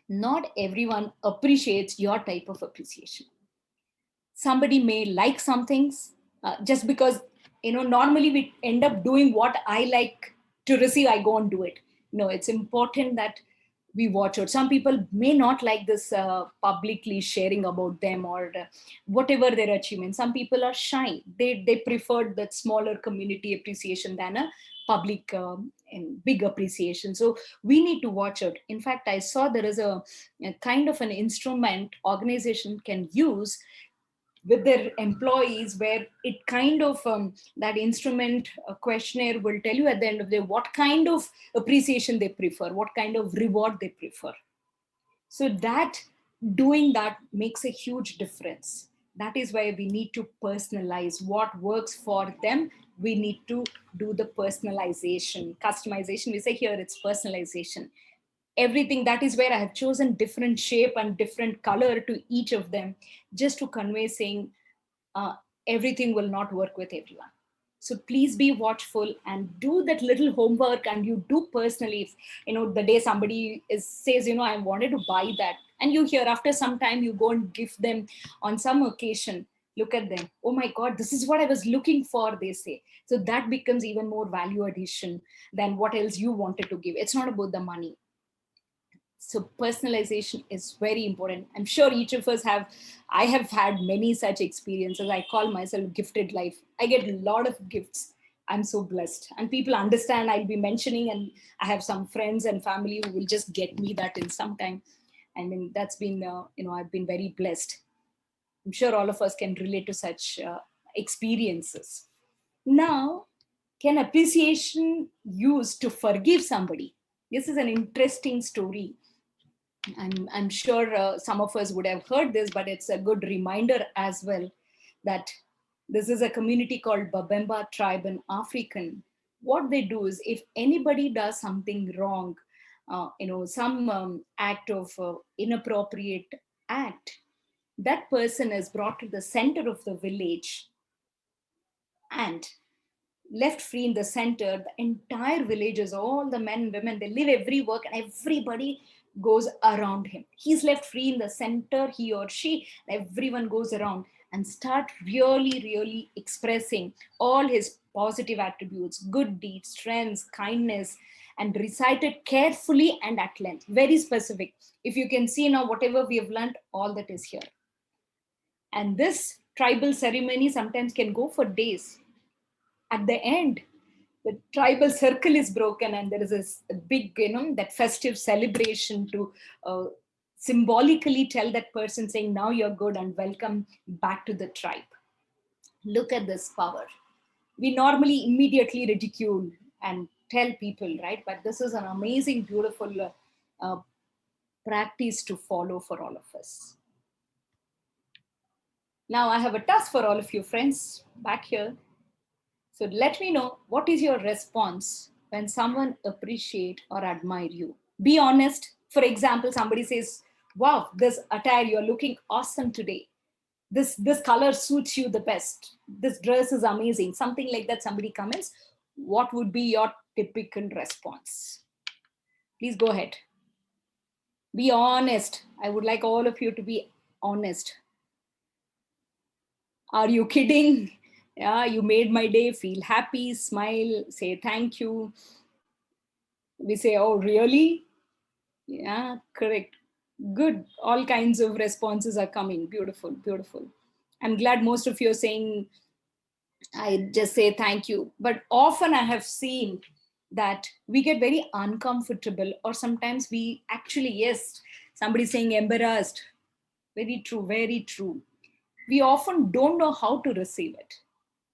Speaker 2: not everyone appreciates your type of appreciation. Somebody may like some things, just because normally we end up doing what I like to receive, I go and do it. It's important that we watch out. Some people may not like this publicly sharing about them, or whatever their achievement. Some people are shy, they prefer that smaller community appreciation than a public and big appreciation. So we need to watch out. In fact, I saw there is a kind of an instrument organization can use with their employees, where it kind of that instrument questionnaire will tell you at the end of the day what kind of appreciation they prefer, what kind of reward they prefer. So that, doing that makes a huge difference. That is why we need to personalize what works for them. We need to do the personalization, customization. We say here it's personalization. Everything, that is where I have chosen different shape and different color to each of them, just to convey saying, uh, everything will not work with everyone. So please be watchful and do that little homework, and you do personally. If, the day somebody says, I wanted to buy that, and you hear after some time, you go and give them on some occasion, look at them. Oh my God, this is what I was looking for, they say. So that becomes even more value addition than what else you wanted to give. It's not about the money. So personalization is very important. I'm sure each of us I have had many such experiences. I call myself gifted life. I get a lot of gifts. I'm so blessed, and people understand. I'll be mentioning, and I have some friends and family who will just get me that in some time. I mean, that's been I've been very blessed. I'm sure all of us can relate to such experiences. Now, can appreciation used to forgive somebody? This is an interesting story. I'm sure some of us would have heard this, but it's a good reminder as well that this is a community called Babemba tribe in African. What they do is, if anybody does something wrong, some act of inappropriate act, that person is brought to the center of the village and left free in the center. The entire villagers, all the men, women, they leave every work and everybody goes around him. He's left free in the center, he or she, everyone goes around and start really, really expressing all his positive attributes, good deeds, strengths, kindness, and recited carefully and at length, very specific. If you can see now, whatever we have learned, all that is here. And this tribal ceremony sometimes can go for days. At the end, the tribal circle is broken, and there is a big, that festive celebration to symbolically tell that person, saying, now you're good and welcome back to the tribe. Look at this power. We normally immediately ridicule and tell people, right? But this is an amazing, beautiful practice to follow for all of us. Now I have a task for all of you friends back here. So let me know, what is your response when someone appreciate or admire you? Be honest. For example, somebody says, wow, this attire, you're looking awesome today. This color suits you the best. This dress is amazing. Something like that, somebody comments. What would be your typical response? Please go ahead. Be honest. I would like all of you to be honest. Are you kidding? Yeah, you made my day. Feel happy, smile, say thank you. We say, oh, really? Yeah, correct. Good. All kinds of responses are coming. Beautiful, beautiful. I'm glad most of you are saying, I just say thank you. But often I have seen that we get very uncomfortable, or sometimes we actually, yes, somebody saying embarrassed. Very true, very true. We often don't know how to receive it.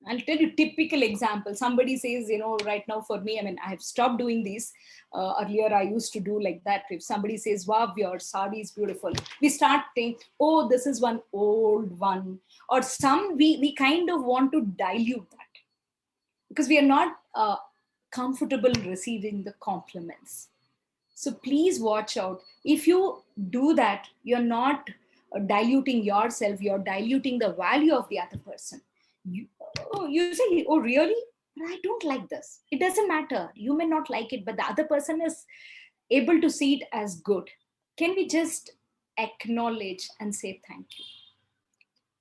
Speaker 2: I'll tell you typical example. Somebody says, right now for me, I mean, I have stopped doing these. Earlier, I used to do like that. If somebody says, wow, your sari is beautiful, we start thinking, oh, this is one old one. Or we kind of want to dilute that because we are not comfortable receiving the compliments. So please watch out. If you do that, you're not diluting yourself, you're diluting the value of the other person. You say, oh, really? But I don't like this. It doesn't matter. You may not like it, but the other person is able to see it as good. Can we just acknowledge and say thank you?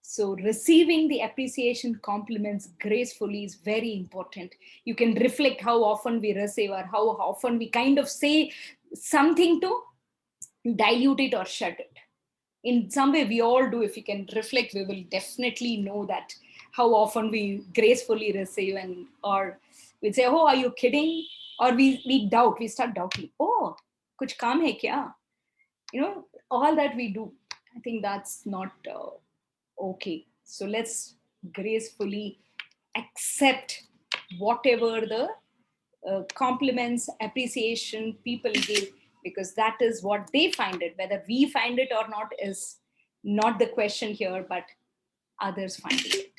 Speaker 2: So receiving the appreciation compliments gracefully is very important. You can reflect how often we receive or how often we kind of say something to dilute it or shut it. In some way, we all do. If you can reflect, we will definitely know that how often we gracefully receive, and or we say, oh, are you kidding? Or we doubt, we start doubting. Oh, kuch kaam hai kya? All that we do. I think that's not okay. So let's gracefully accept whatever the compliments, appreciation people give, because that is what they find it. Whether we find it or not is not the question here, but others finding it.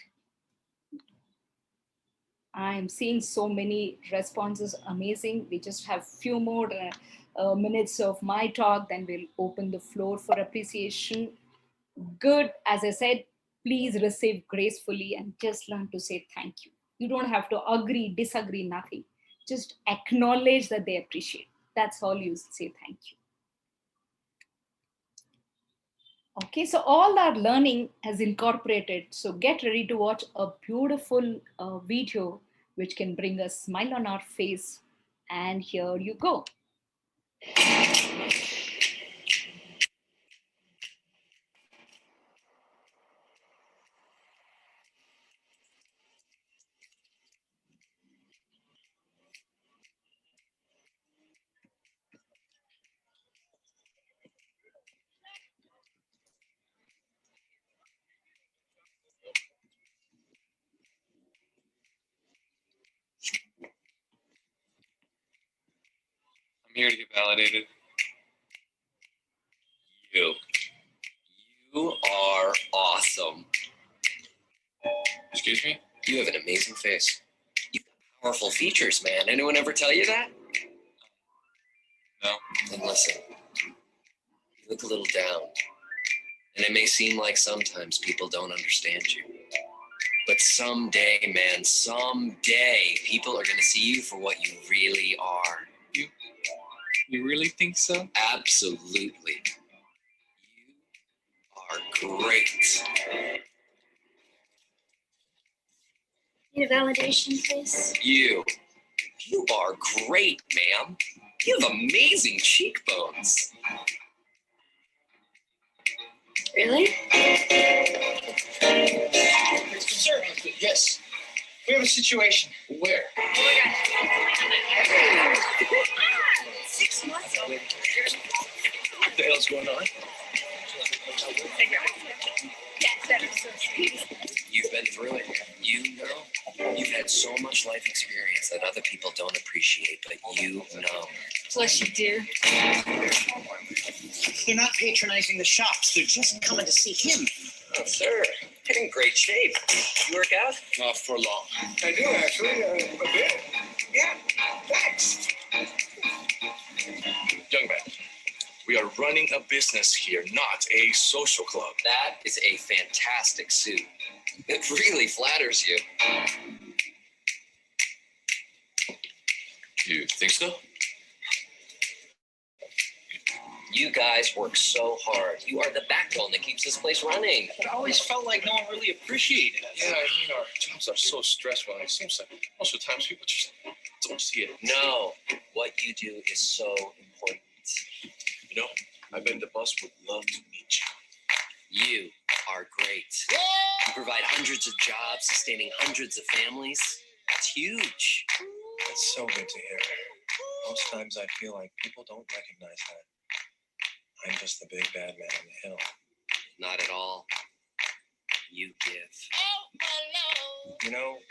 Speaker 2: I'm seeing so many responses. Amazing. We just have few more minutes of my talk, then we'll open the floor for appreciation. Good. As I said, please receive gracefully and just learn to say thank you. You don't have to agree, disagree, nothing. Just acknowledge that they appreciate. That's all you say thank you. Okay, so all our learning has incorporated. So get ready to watch a beautiful video which can bring a smile on our face. And here you go.
Speaker 7: I'm here to get validated. You are awesome. Excuse me? You have an amazing face. You've got powerful features, man. Anyone ever tell you that? No. Then listen. You look a little down. And it may seem like sometimes people don't understand you. But someday, man, someday, people are going to see you for what you really are. You really think so? Absolutely. You are great.
Speaker 8: Need a validation, please?
Speaker 7: You are great, ma'am. You have amazing cheekbones.
Speaker 8: Really?
Speaker 9: Sir, yes. We have a situation.
Speaker 7: Where?
Speaker 8: Oh my God. 6 months ago.
Speaker 9: What the hell's going on?
Speaker 8: Yes, that is so sweet.
Speaker 7: You've been through it. You know. You've had so much life experience that other people don't appreciate, but you know.
Speaker 8: Bless you, dear.
Speaker 9: They're not patronizing the shops. They're just coming to see him.
Speaker 7: Oh, sir, you're in great shape. You work out?
Speaker 9: Not for long. I do, actually. A bit. Yeah, thanks.
Speaker 10: Young man, we are running a business here, not a social club.
Speaker 7: That is a fantastic suit. It really flatters you.
Speaker 10: You think so?
Speaker 7: You guys work so hard. You are the backbone that keeps this place running.
Speaker 9: But I always felt like no one really appreciated us.
Speaker 10: Yeah, I mean, our jobs are so stressful, and it seems like most of the times people just don't see it.
Speaker 7: No, what you do is so important.
Speaker 10: You know, I bet the boss would love to meet you.
Speaker 7: You are great. You provide hundreds of jobs, sustaining hundreds of families. That's huge.
Speaker 10: That's so good to hear. Most times I feel like people don't recognize that. I'm just the big bad man on the hill.
Speaker 7: Not at all. You give.
Speaker 10: You know,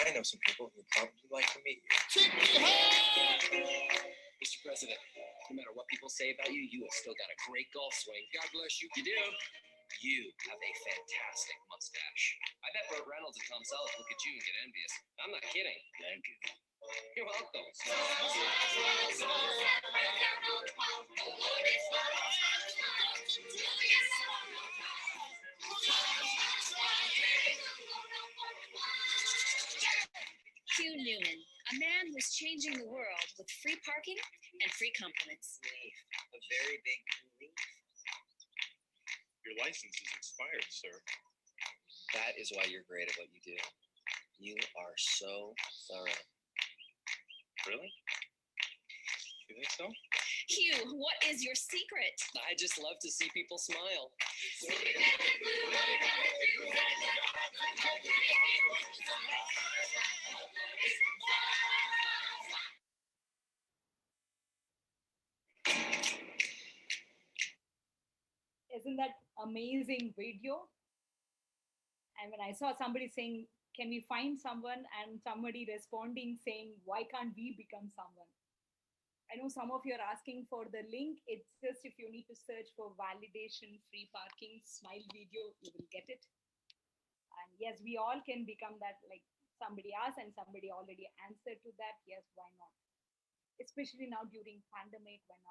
Speaker 10: I know some people who would probably like to meet you.
Speaker 7: Mr. President, no matter what people say about you, you have still got a great golf swing. God bless you. You do. You have a fantastic mustache. I bet Burt Reynolds and Tom Selleck look at you and get envious. I'm not kidding. Thank you. You're welcome.
Speaker 8: Hugh Newman, a man who's changing the world with free parking and free compliments.
Speaker 7: A very big leaf.
Speaker 10: Your license is expired, sir.
Speaker 7: That is why you're great at what you do. You are so thorough.
Speaker 10: Really? You think so?
Speaker 8: Hugh, what is your secret?
Speaker 7: I just love to see people smile.
Speaker 2: Isn't that amazing video? And when I saw somebody saying, can we find someone? And somebody responding saying, why can't we become someone? I know some of you are asking for the link. It's just if you need to search for validation, free parking, smile video, you will get it. And yes, we all can become that, like somebody asked and somebody already answered to that. Yes, why not? Especially now during pandemic when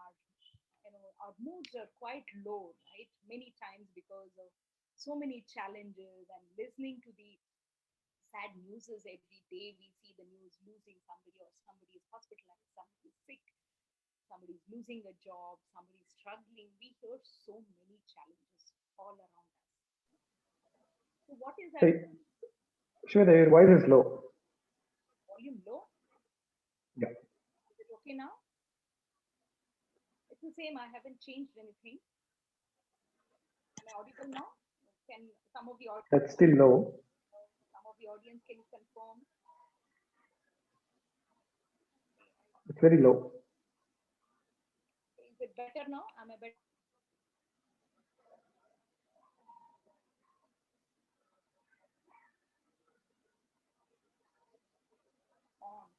Speaker 2: our moods are quite low, right? Many times because of so many challenges and listening to the sad news is every day we see the news losing somebody, or somebody is hospitalized, somebody is sick, somebody is losing a job, somebody is struggling. We hear so many challenges all around us. So what is that?
Speaker 1: Hey, Shweta, your voice is low.
Speaker 2: Volume low?
Speaker 1: Yeah.
Speaker 2: Is it okay now? It's the same. I haven't changed anything. Am I audible now? Can some of the audience,
Speaker 1: That's still low.
Speaker 2: can confirm?
Speaker 1: It's very low.
Speaker 2: Is it better now? Am I better? On.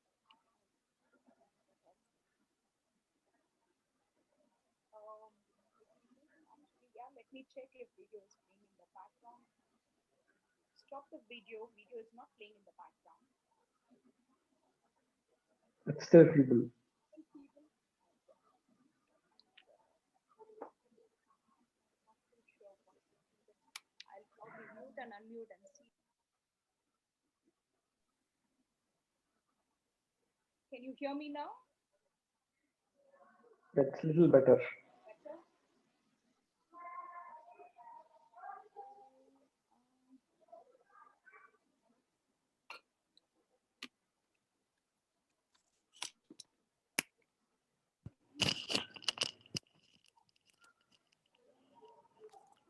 Speaker 2: Actually, yeah, let me check if video is playing in the background. Stop the video. Video is not playing in the background.
Speaker 1: It's still feeble.
Speaker 2: I'll probably mute and unmute and see. Can you hear me now?
Speaker 1: It's a little better.
Speaker 2: Better?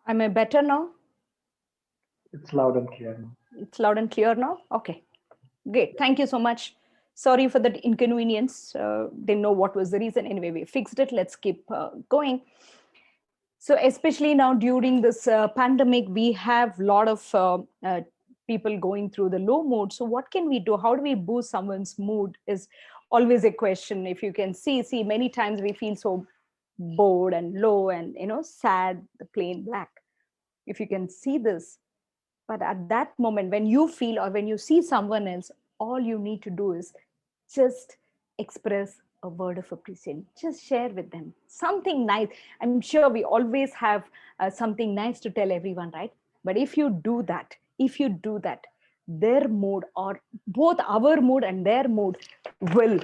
Speaker 2: Am I better now?
Speaker 1: It's loud and clear now.
Speaker 2: It's loud and clear now? Okay, great. Thank you so much. Sorry for the inconvenience. Didn't know what was the reason. Anyway, we fixed it. Let's keep going. So especially now during this pandemic, we have a lot of people going through the low mood. So what can we do? How do we boost someone's mood is always a question. If you can see many times we feel so bored and low and sad, the plain black. If you can see this, but at that moment when you feel or when you see someone else, all you need to do is just express a word of appreciation, just share with them something nice. I'm sure we always have something nice to tell everyone, right? But if you do that, their mood, or both our mood and their mood, will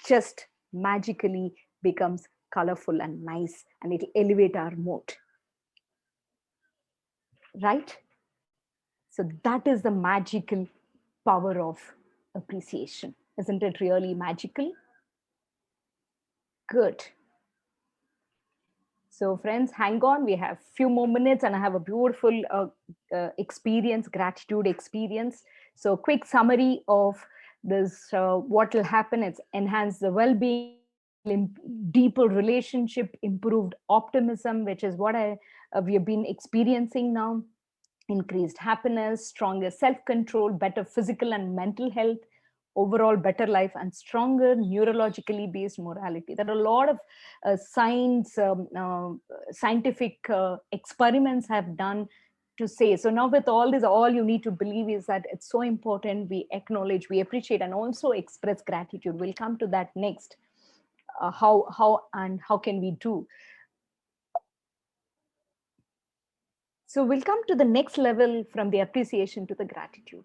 Speaker 2: just magically becomes colorful and nice, and it'll elevate our mood, right? So that is the magical power of appreciation. Isn't it really magical? Good. So friends, hang on. We have few more minutes and I have a beautiful experience, gratitude experience. So quick summary of this, what will happen, it's enhance the well-being, deeper relationship, improved optimism, which is what we have been experiencing now, increased happiness, stronger self-control, better physical and mental health, overall better life, and stronger neurologically based morality. There are a lot of scientific experiments have done to say. So now with all this, all you need to believe is that it's so important we acknowledge, we appreciate, and also express gratitude. We'll come to that next. How can we do? So we'll come to the next level, from the appreciation to the gratitude.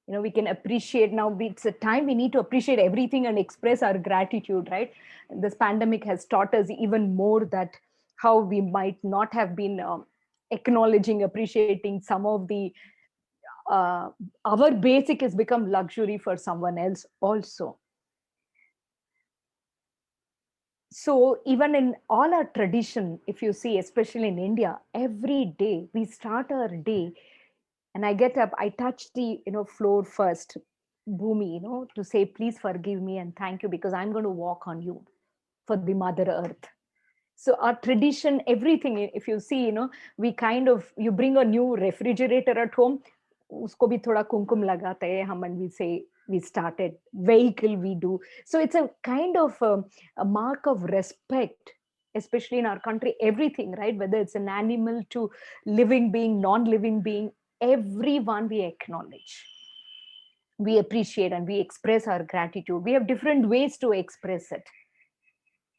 Speaker 2: We can appreciate now. It's a time we need to appreciate everything and express our gratitude, right? This pandemic has taught us even more that how we might not have been acknowledging, appreciating some of the our basic has become luxury for someone else also. So even in all our tradition, if you see, especially in India, every day we start our day, and I get up, I touch the floor first, bhumi, to say please forgive me and thank you, because I'm going to walk on you, for the mother earth. So our tradition, everything, if you see, we kind of, you bring a new refrigerator at home, usko bhi thoda kumkum lagate hai hum, and we say we started. Vehicle we do. So it's a kind of a mark of respect, especially in our country. Everything, right? Whether it's an animal to living being, non-living being, everyone we acknowledge, we appreciate, and we express our gratitude. We have different ways to express it.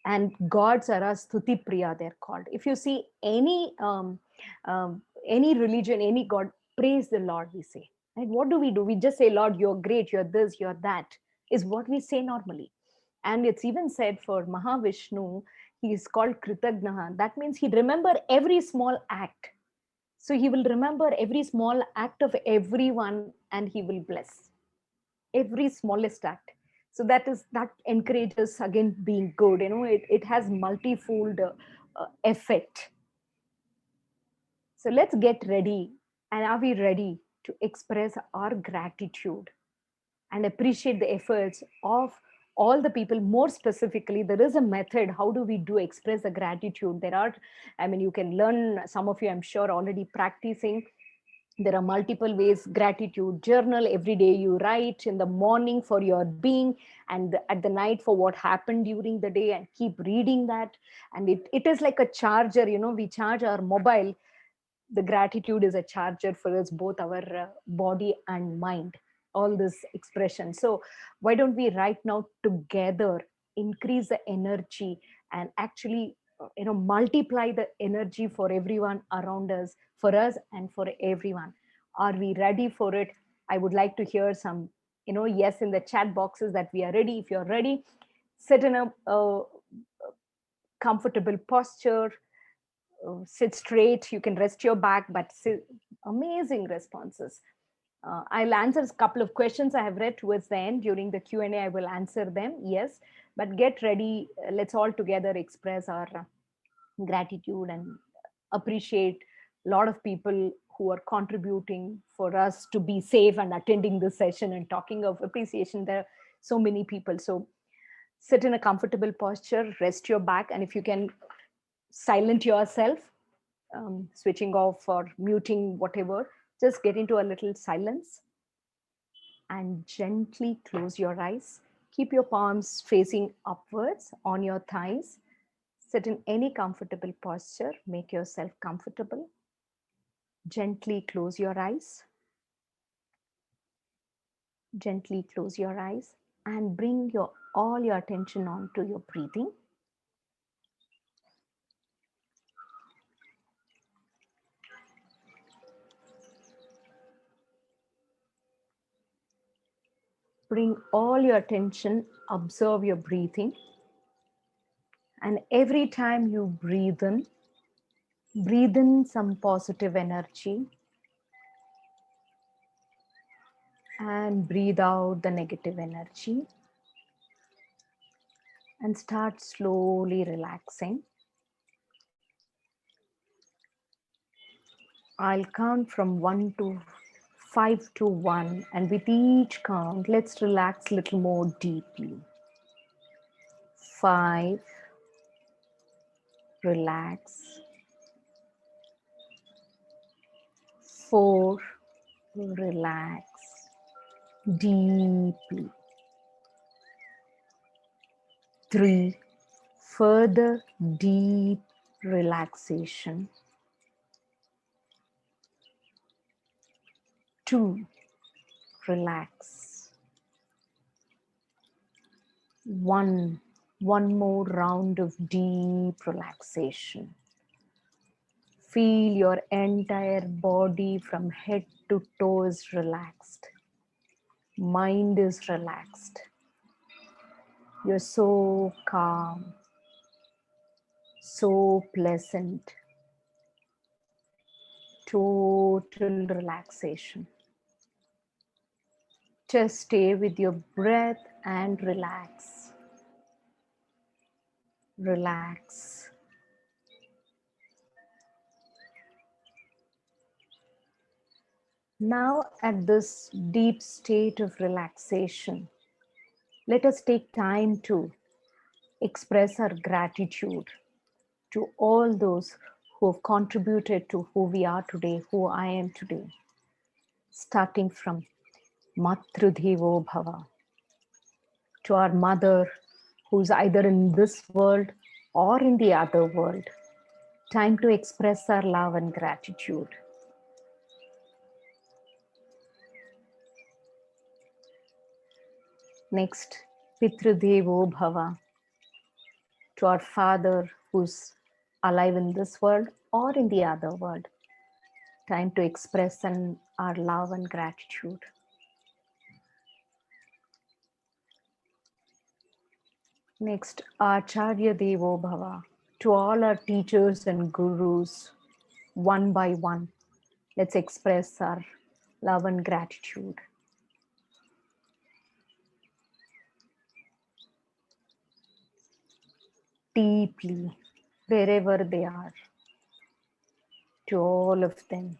Speaker 2: And gods are stuti priya, they're called. If you see any religion, any god, praise the Lord, we say.
Speaker 11: Right? What do? We just say, Lord, you're great, you're this, you're that, is what we say normally. And it's even said for Mahavishnu, he is called Kritagnaha. That means he remember every small act. So he will remember every small act of everyone and he will bless every smallest act. So that encourages again being good. It has multifold effect. So let's get ready. And are we ready to express our gratitude and appreciate the efforts of all the people? More specifically, there is a method. How do we do express the gratitude? There are, you can learn, some of you I'm sure already practicing. There are multiple ways. Gratitude journal, every day you write, in the morning for your being, and at the night for what happened during the day, and keep reading that. And it is like a charger. We charge our mobile. The gratitude is a charger for us, both our body and mind, all this expression. So why don't we right now together increase the energy and actually multiply the energy for everyone around us, for us and for everyone? Are we ready for it? I would like to hear some yes in the chat boxes that we are ready. If you're ready, sit in a comfortable posture, sit straight. You can rest your back, but amazing responses. I'll answer a couple of questions I have read towards the end. During the Q&A, I will answer them. Yes, but get ready. Let's all together express our gratitude and appreciate a lot of people who are contributing for us to be safe and attending this session. And talking of appreciation, there are so many people. So sit in a comfortable posture, rest your back, and if you can silent yourself, switching off or muting, whatever, just get into a little silence and gently close your eyes. Keep your palms facing upwards on your thighs. Sit in any comfortable posture. Make yourself comfortable. Gently close your eyes. Gently close your eyes and bring all your attention onto your breathing. Bring all your attention, observe your breathing. And every time you breathe in some positive energy and breathe out the negative energy, and start slowly relaxing. I'll count from 1 to 5 to 1, and with each count, let's relax a little more deeply. 5, relax. 4, relax deeply. 3, further deep relaxation. 2, relax. 1, one more round of deep relaxation. Feel your entire body from head to toes relaxed. Mind is relaxed. You're so calm, so pleasant. Total relaxation. Just stay with your breath and relax. Relax. Now, at this deep state of relaxation, let us take time to express our gratitude to all those who have contributed to who we are today, who I am today. Starting from Matrudevo Bhava, to our mother who's either in this world or in the other world. Time to express our love and gratitude. Next, Pitrudevo Bhava, to our father who's alive in this world or in the other world. Time to express our love and gratitude. Next, Acharya Devo Bhava. To all our teachers and gurus, one by one, let's express our love and gratitude. Deeply, wherever they are, to all of them.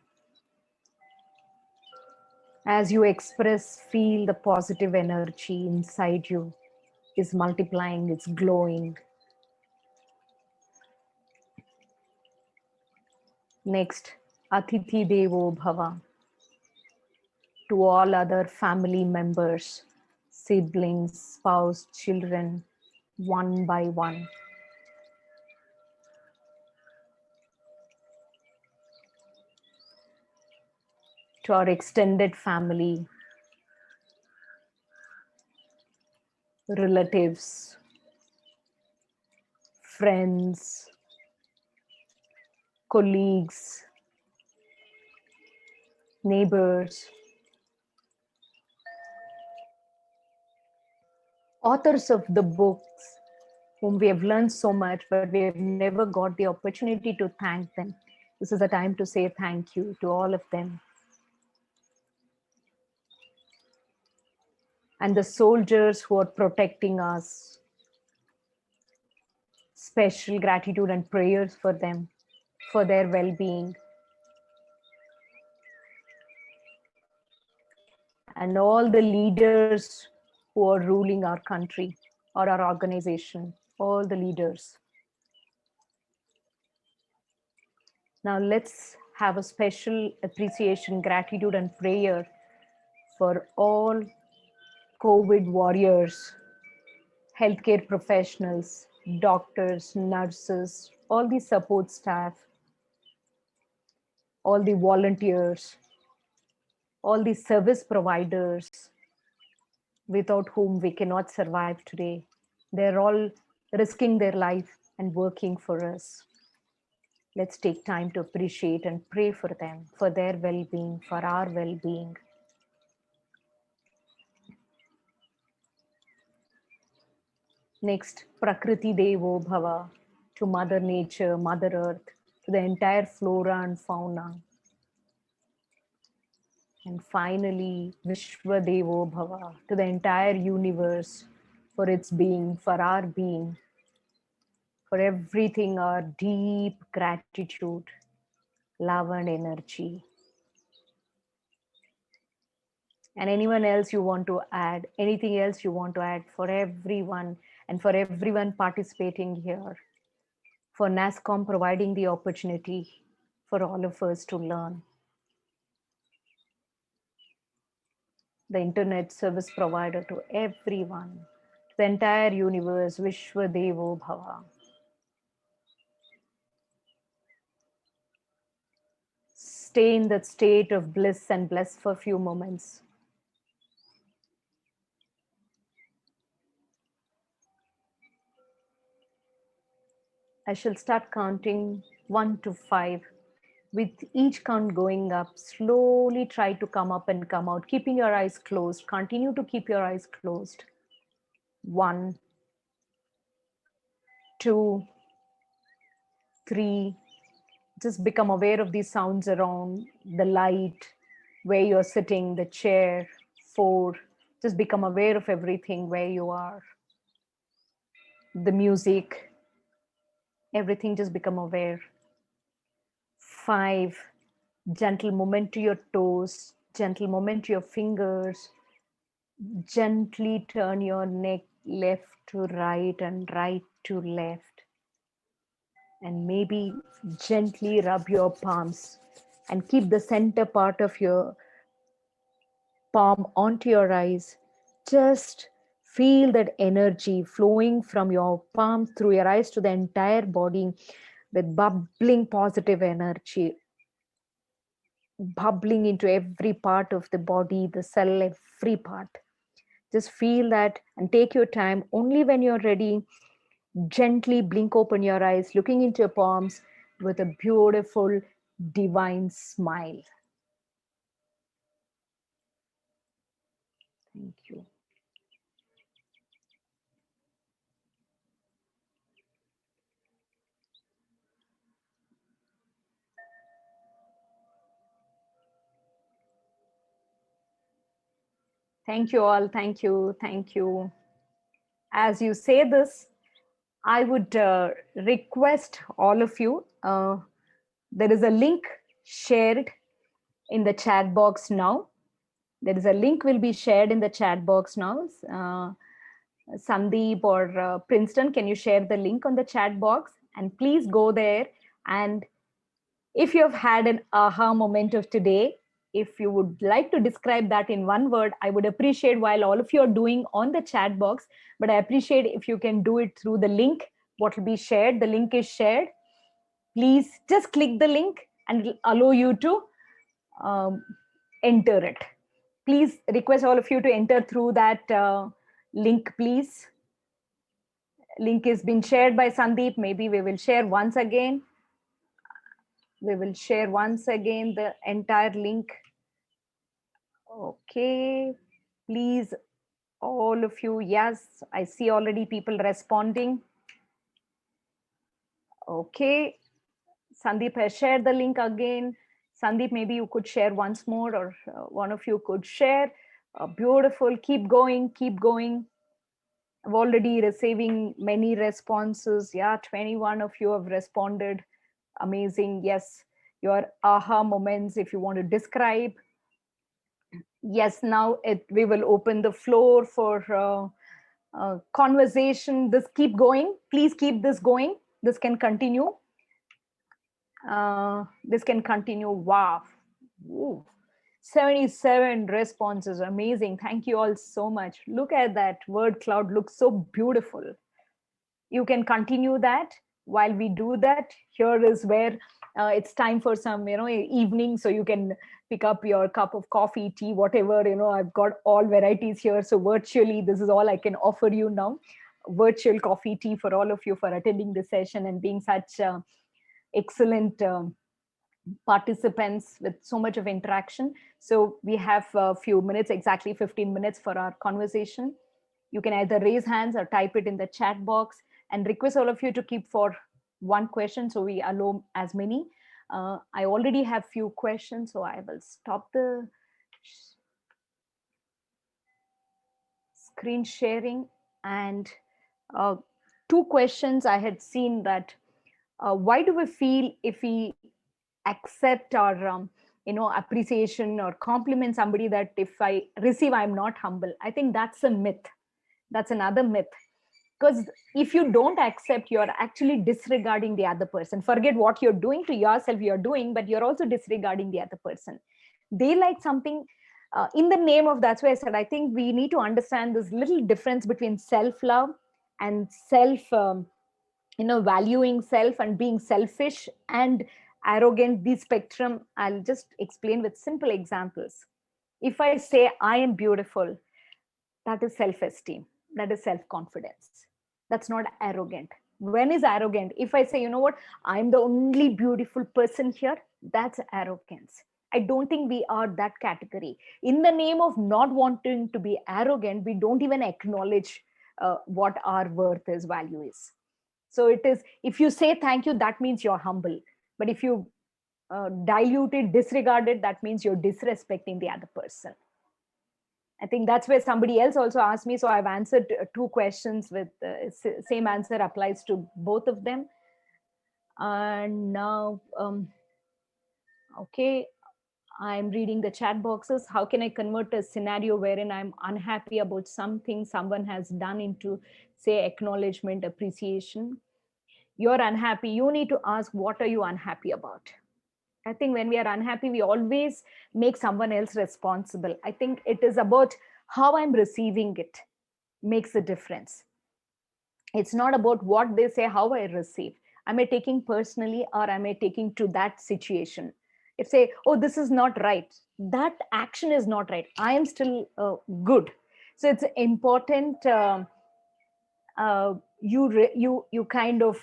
Speaker 11: As you express, feel the positive energy inside you is multiplying, it's glowing. Next, Atithi Devo Bhava. To all other family members, siblings, spouse, children, one by one. To our extended family, relatives, friends, colleagues, neighbors, authors of the books whom we have learned so much, but we have never got the opportunity to thank them. This is a time to say thank you to all of them. And the soldiers who are protecting us, special gratitude and prayers for them, for their well-being. And all the leaders who are ruling our country or our organization, all the leaders. Now let's have a special appreciation, gratitude and prayer for all COVID warriors, healthcare professionals, doctors, nurses, all the support staff, all the volunteers, all the service providers without whom we cannot survive today. They're all risking their life and working for us. Let's take time to appreciate and pray for them, for their well-being, for our well-being. Next, Prakriti Devo Bhava, to Mother Nature, Mother Earth, to the entire flora and fauna. And finally, Vishwa Devo Bhava, to the entire universe, for its being, for our being, for everything, our deep gratitude, love and energy. And anyone else you want to add, anything else you want to add for everyone and for everyone participating here, for NASSCOM providing the opportunity for all of us to learn. The internet service provider to everyone, to the entire universe, Vishwa Devo Bhava. Stay in that state of bliss and bless for a few moments. I shall start counting 1 to 5. With each count going up, slowly try to come up and come out, keeping your eyes closed. Continue to keep your eyes closed. 1, 2, 3. Just become aware of these sounds around, the light, where you're sitting, the chair. 4. Just become aware of everything where you are. The music, everything, just become aware. 5. Gentle movement to your toes, gentle movement to your fingers. Gently turn your neck left to right and right to left. And maybe gently rub your palms and keep the center part of your palm onto your eyes. Just feel that energy flowing from your palm through your eyes to the entire body with bubbling positive energy, bubbling into every part of the body, the cell, every part. Just feel that and take your time. Only when you're ready, gently blink open your eyes, looking into your palms with a beautiful, divine smile. Thank you. Thank you all. Thank you. Thank you. As you say this, I would request all of you. There is a link shared in the chat box now. There is a link will be shared in the chat box now. Sandeep or Princeton, can you share the link on the chat box? And please go there. And if you have had an aha moment of today, if you would like to describe that in one word, I would appreciate while all of you are doing on the chat box, but I appreciate if you can do it through the link, what will be shared. The link is shared. Please just click the link and it'll allow you to enter it. Please request all of you to enter through that link, please. Link is been shared by Sandeep. Maybe we will share once again. We will share once again the entire link. Okay, please, all of you. Yes, I see already people responding. Okay, Sandeep has shared the link again. Sandeep, maybe you could share once more, or one of you could share. Beautiful, keep going, keep going. I'm already receiving many responses. Yeah, 21 of you have responded. Amazing. Yes, your aha moments, if you want to describe. Yes, now we will open the floor for conversation. This keep going. Please keep this going. This can continue. This can continue. Wow. Ooh. 77 responses. Amazing. Thank you all so much. Look at that word cloud. Looks so beautiful. You can continue that. While we do that, here is where it's time for some, evening. So you can pick up your cup of coffee, tea, whatever. I've got all varieties here. So virtually, this is all I can offer you now. Virtual coffee, tea for all of you for attending this session and being such excellent participants with so much of interaction. So we have a few minutes, exactly 15 minutes for our conversation. You can either raise hands or type it in the chat box, and request all of you to keep for one question so we allow as many. I already have few questions, so I will stop the screen sharing. And two questions I had seen that why do we feel if we accept or appreciation or compliment somebody that if I receive, I'm not humble? I think that's a myth. That's another myth. Because if you don't accept, you're actually disregarding the other person. Forget what you're doing to yourself, you're doing, but you're also disregarding the other person. They like something in the name of, that's why I said, I think we need to understand this little difference between self-love and valuing self and being selfish and arrogant. The spectrum, I'll just explain with simple examples. If I say I am beautiful, that is self-esteem, that is self-confidence. That's not arrogant. When is arrogant? If I say, you know what, I'm the only beautiful person here, that's arrogance. I don't think we are that category. In the name of not wanting to be arrogant, we don't even acknowledge what our worth is, value is. So it is, if you say thank you, that means you're humble. But if you dilute it, disregard it, that means you're disrespecting the other person. I think that's where somebody else also asked me. So I've answered two questions with same answer applies to both of them. And now, okay, I'm reading the chat boxes. How can I convert a scenario wherein I'm unhappy about something someone has done into, say, acknowledgement, appreciation? You're unhappy. You need to ask, what are you unhappy about? I think when we are unhappy, we always make someone else responsible. I think it is about how I'm receiving it makes a difference. It's not about what they say, how I receive. Am I taking personally or am I taking to that situation? If say, oh, this is not right, that action is not right, I am still good. So it's important you kind of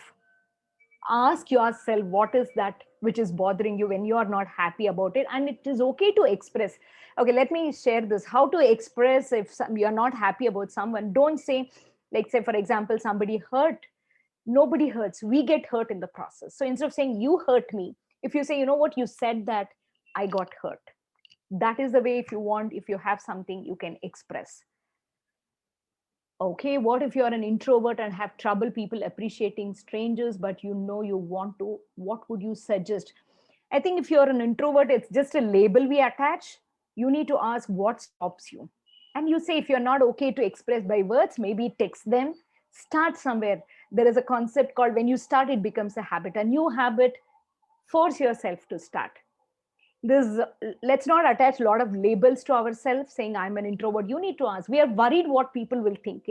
Speaker 11: ask yourself, what is that which is bothering you, when you are not happy about it, and it is okay to express. Okay, let me share this, how to express if you're not happy about someone. Don't say, like, say for example, somebody hurt. Nobody hurts, we get hurt in the process. So instead of saying you hurt me, if you say, you know what, you said that I got hurt. That is the way, if you want, if you have something you can express. Okay, what if you're an introvert and have trouble people appreciating strangers, but you know you want to? What would you suggest? I think if you're an introvert, it's just a label we attach. You need to ask what stops you. And you say, if you're not okay to express by words, maybe text them, start somewhere. There is a concept called when you start, it becomes a habit. A new habit, force yourself to start. This, let's not attach a lot of labels to ourselves saying I'm an introvert. You need to ask, we are worried what people will think,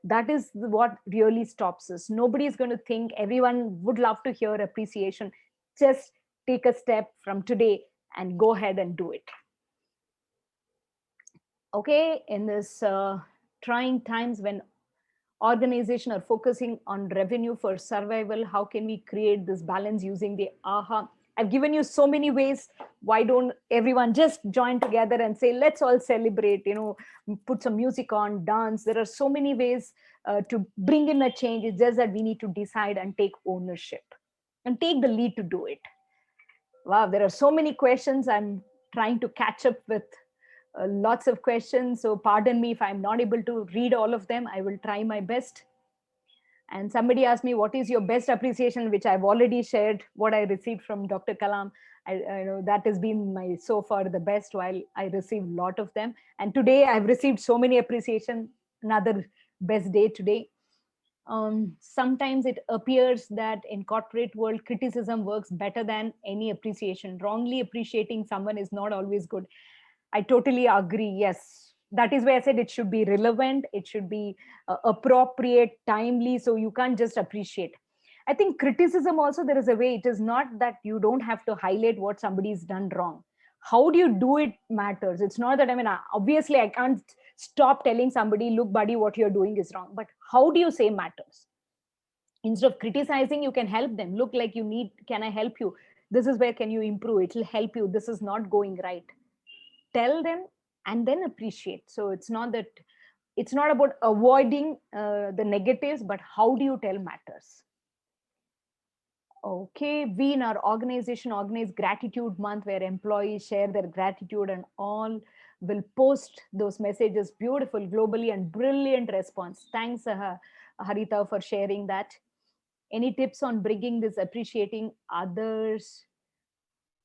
Speaker 11: that is what really stops us. Nobody is going to think. Everyone would love to hear appreciation. Just take a step from today and go ahead and do it. Okay, in this trying times when organization are focusing on revenue for survival, how can we create this balance using the aha? I've given you so many ways. Why don't everyone just join together and say, let's all celebrate, put some music on, dance. There are so many ways to bring in a change. It's just that we need to decide and take ownership and take the lead to do it. Wow, there are so many questions. I'm trying to catch up with lots of questions. So pardon me if I'm not able to read all of them. I will try my best. And somebody asked me, what is your best appreciation, which I've already shared what I received from Dr. Kalam. I know that has been my so far the best, while I received a lot of them. And today I've received so many appreciation, another best day today. Sometimes it appears that in corporate world, criticism works better than any appreciation. Wrongly appreciating someone is not always good. I totally agree. Yes. That is why I said it should be relevant. It should be appropriate, timely. So you can't just appreciate. I think criticism also, there is a way. It is not that you don't have to highlight what somebody's done wrong. How do you do it matters. It's not that, obviously I can't stop telling somebody, look, buddy, what you're doing is wrong. But how do you say matters? Instead of criticizing, you can help them. Look, like you need, can I help you? This is where can you improve? It will help you. This is not going right. Tell them and then appreciate. So it's not about avoiding the negatives, but how do you tell matters. Okay, we in our organization organize gratitude month where employees share their gratitude and all will post those messages. Beautiful, globally, and brilliant response. Thanks, Harita, for sharing that. Any tips on bringing this appreciating others?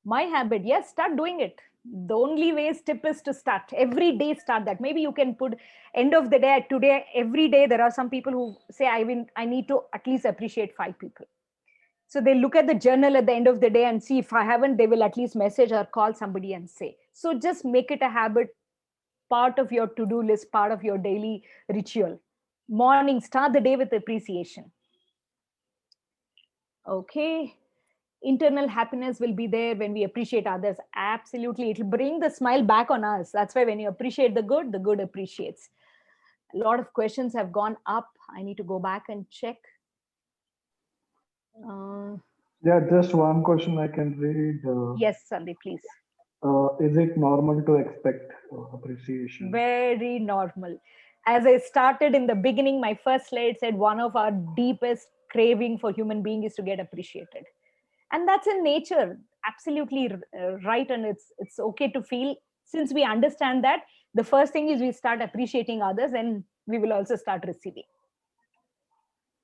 Speaker 11: My habit, yes, start doing it. The only way tip is to start every day. Start that. Maybe you can put end of the day, today, every day. There are some people who say, I need to at least appreciate 5 people. So they look at the journal at the end of the day and see, if I haven't, they will at least message or call somebody and say. So just make it a habit, part of your to-do list, part of your daily ritual. Morning, start the day with appreciation. Okay. Internal happiness will be there when we appreciate others. Absolutely. It will bring the smile back on us. That's why when you appreciate the good appreciates. A lot of questions have gone up. I need to go back and check.
Speaker 1: Yeah, just one question I can read.
Speaker 11: Yes, Sandeep, please.
Speaker 1: Is it normal to expect appreciation?
Speaker 11: Very normal. As I started in the beginning, my first slide said one of our deepest craving for human being is to get appreciated. And that's in nature. Absolutely right. And it's okay to feel. Since we understand that, the first thing is we start appreciating others and we will also start receiving.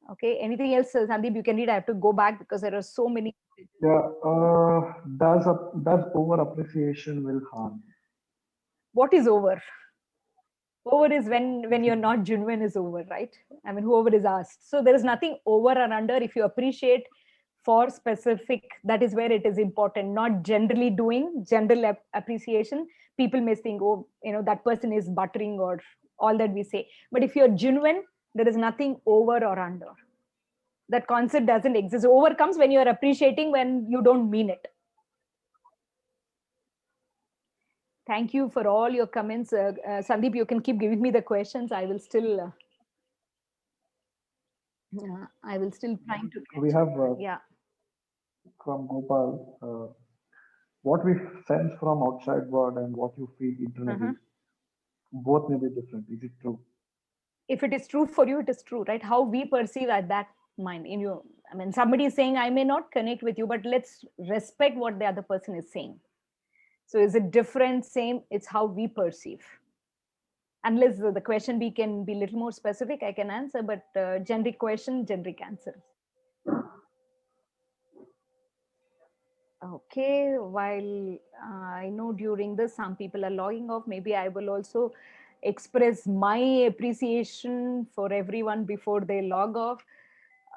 Speaker 11: Okay, anything else, Sandeep, you can read? I have to go back because there are so many.
Speaker 1: Yeah, does over appreciation will harm?
Speaker 11: What is over? Over is when you're not genuine is over, right? Whoever is asked. So there is nothing over or under. If you appreciate for specific, that is where it is important. Not generally doing general appreciation. People may think, oh, that person is buttering or all that we say. But if you're genuine, there is nothing over or under. That concept doesn't exist. Over comes when you're appreciating when you don't mean it. Thank you for all your comments. Sandeep, you can keep giving me the questions. I will still trying to.
Speaker 1: We have
Speaker 11: yeah.
Speaker 1: from Gopal. What we sense from outside world and what you feel internally, both may be different. Is it true?
Speaker 11: If it is true for you, it is true, right? How we perceive at that mind in you. I mean, somebody is saying, I may not connect with you, but let's respect what the other person is saying. So is it different, same? It's how we perceive. Unless the question we can be a little more specific, I can answer, but generic question, generic answer. Okay, while I know during this some people are logging off, maybe I will also express my appreciation for everyone before they log off.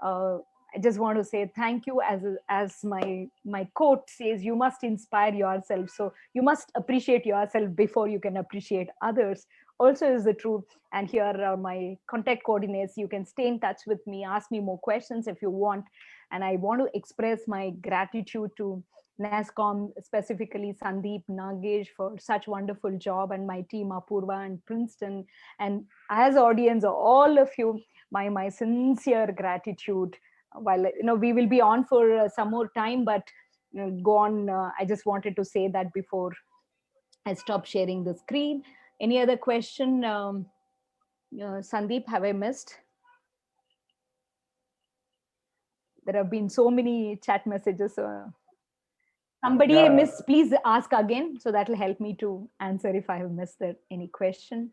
Speaker 11: I just want to say thank you. As my quote says, you must inspire yourself. So you must appreciate yourself before you can appreciate others. Also is the truth. And here are my contact coordinates. You can stay in touch with me, ask me more questions if you want. And I want to express my gratitude to NASSCOM, specifically Sandeep, Nagesh, for such wonderful job, and my team Apurva and Princeton, and as audience, all of you, my sincere gratitude. While we will be on for some more time, but go on. I just wanted to say that before I stop sharing the screen. Any other question, Sandeep? Have I missed? There have been so many chat messages. Somebody missed, please ask again, so that will help me to answer if I have missed any question.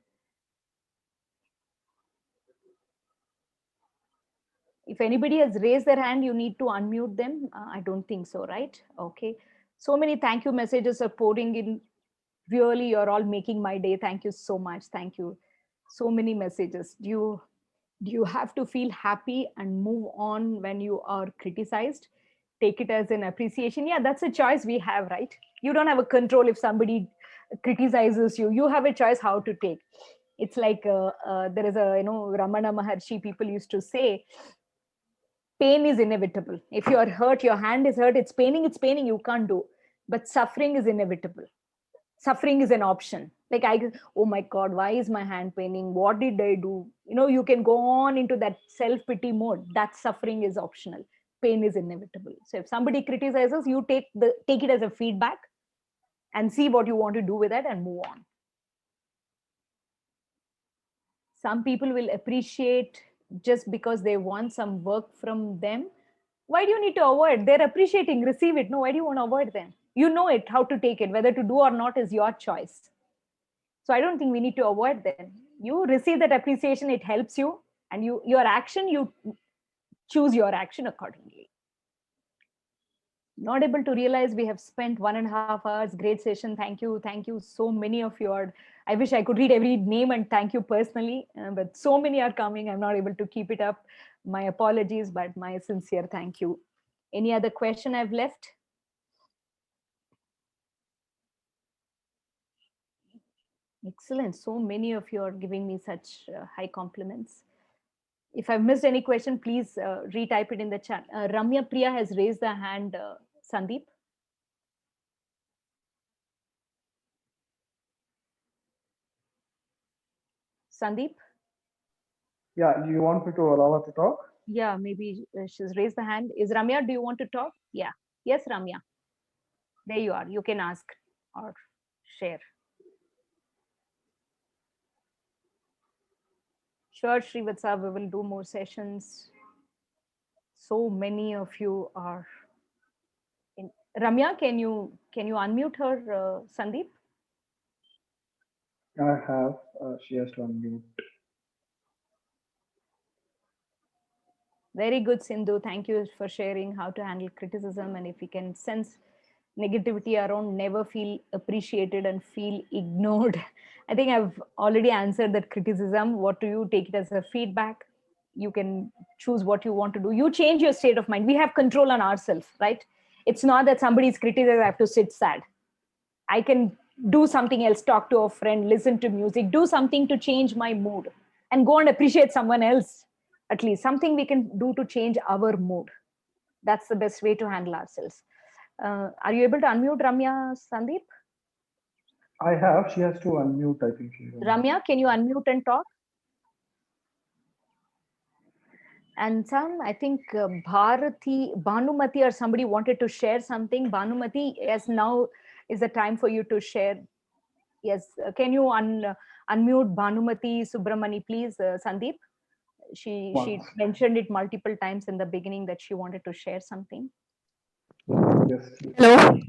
Speaker 11: If anybody has raised their hand, you need to unmute them. I don't think so, right? Okay. So many thank you messages are pouring in. Really, you're all making my day. Thank you so much. Thank you. So many messages. Do you have to feel happy and move on when you are criticized? Take it as an appreciation. Yeah, that's a choice we have, right? You don't have a control if somebody criticizes you. You have a choice how to take. It's like there is a Ramana Maharshi. People used to say, pain is inevitable. If you are hurt, your hand is hurt. It's paining. It's paining. You can't do. But suffering is inevitable. Suffering is an option. Like oh my God, why is my hand paining? What did I do? You can go on into that self-pity mode. That suffering is optional. Pain is inevitable. So if somebody criticizes, you take it as a feedback and see what you want to do with it and move on. Some people will appreciate just because they want some work from them. Why do you need to avoid? They're appreciating, receive it. No, why do you want to avoid them? You know it, how to take it. Whether to do or not is your choice. So I don't think we need to avoid them. You receive that appreciation, it helps you. And your action, you choose your action accordingly. Not able to realize we have spent 1.5 hours. Great session. Thank you. Thank you. So many of you are. I wish I could read every name and thank you personally, but so many are coming. I'm not able to keep it up. My apologies, but my sincere thank you. Any other question I've left? Excellent. So many of you are giving me such high compliments. If I've missed any question, please retype it in the chat. Ramya Priya has raised the hand. Sandeep. Sandeep?
Speaker 1: Yeah, you want me to allow her to talk?
Speaker 11: Yeah, maybe she's raised the hand. Is Ramya, do you want to talk? Yeah. Yes, Ramya. There you are. You can ask or share. Sure, Srivatsa, we will do more sessions. So many of you are in. Ramya, can you unmute her, Sandeep?
Speaker 1: I have. She has to unmute.
Speaker 11: Very good, Sindhu. Thank you for sharing how to handle criticism. And if we can sense negativity around, never feel appreciated and feel ignored. I think I've already answered that criticism. What do you take it as a feedback? You can choose what you want to do. You change your state of mind. We have control on ourselves, right? It's not that somebody is criticized, I have to sit sad. I can do something else, talk to a friend, listen to music, do something to change my mood, and go and appreciate someone else. At least something we can do to change our mood. That's the best way to handle ourselves. Are you able to unmute Ramya, Sandeep?
Speaker 1: I have. She has to unmute, I think.
Speaker 11: Ramya, can you unmute and talk? And some, I think Bhanumati or somebody wanted to share something. Bhanumati, yes, now is the time for you to share. Yes, can you unmute Bhanumati Subramani, please, Sandeep? She
Speaker 1: Once.
Speaker 11: mentioned it multiple times in the beginning that she wanted to share something.
Speaker 1: Yes.
Speaker 12: Hello.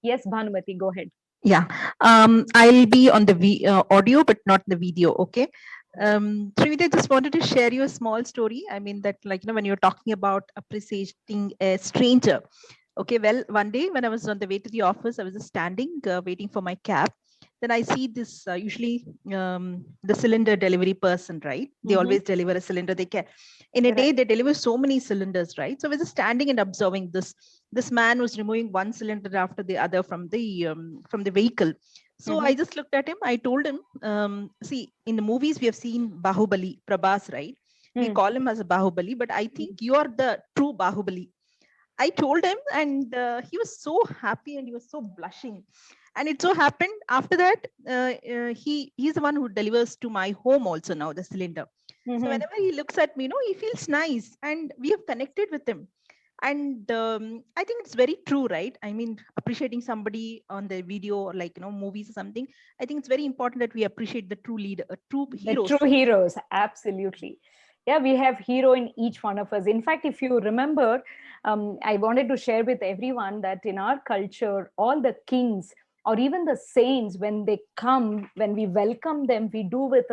Speaker 11: Yes, Bhanumati, go ahead.
Speaker 12: Yeah, I'll be on the audio, but not the video. Okay. Srivita, just wanted to share you a small story. I mean that, like, when you're talking about appreciating a stranger. Okay, well, one day when I was on the way to the office, I was just standing, waiting for my cab. Then I see this, usually the cylinder delivery person, right? They always deliver a cylinder. They can, in a day, they deliver so many cylinders, right? So I was just standing and observing this. This man was removing one cylinder after the other from the vehicle. So I just looked at him. I told him, see, in the movies we have seen Bahubali, Prabhas, right? We call him as a Bahubali, but I think you are the true Bahubali. I told him, and he was so happy and he was so blushing. And it so happened after that, he's the one who delivers to my home also now, the cylinder. So whenever he looks at me, he feels nice, and we have connected with him. And I think it's very true, right? I mean, appreciating somebody on the video or, like, movies or something. I think it's very important that we appreciate the true leader, true heroes.
Speaker 11: The true heroes, absolutely. Yeah, we have hero in each one of us. In fact, if you remember, I wanted to share with everyone that in our culture, all the kings or even the saints, when they come, when we welcome them, we do with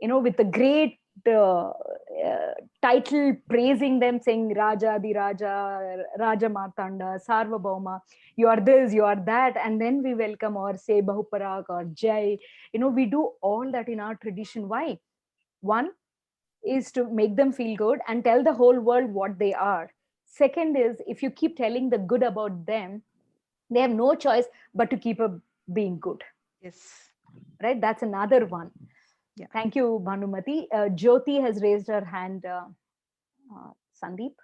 Speaker 11: with a great title, praising them, saying Raja the Raja, Raja Martanda, Sarvabhauma, you are this, you are that, and then we welcome or say Bahuparak or Jai. We do all that in our tradition. Why? One is to make them feel good and tell the whole world what they are. Second is, if you keep telling the good about them, they have no choice but to keep being good.
Speaker 12: Yes.
Speaker 11: Right? That's another one.
Speaker 12: Yeah.
Speaker 11: Thank you, Bhanumati. Jyoti has raised her hand. Sandeep.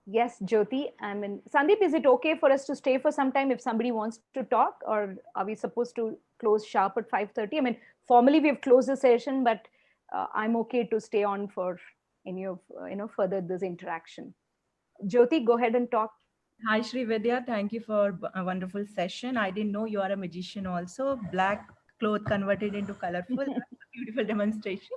Speaker 11: Yes, Jyoti. I mean, Sandeep, is it okay for us to stay for some time if somebody wants to talk, or are we supposed to close sharp at 5:30? I mean, formally we've closed the session, but I'm okay to stay on for any of further this interaction. Jyoti, go ahead and talk.
Speaker 13: Hi, Shri Vidya. Thank you for a wonderful session. I didn't know you are a magician also. Black cloth converted into colorful. That's a beautiful demonstration.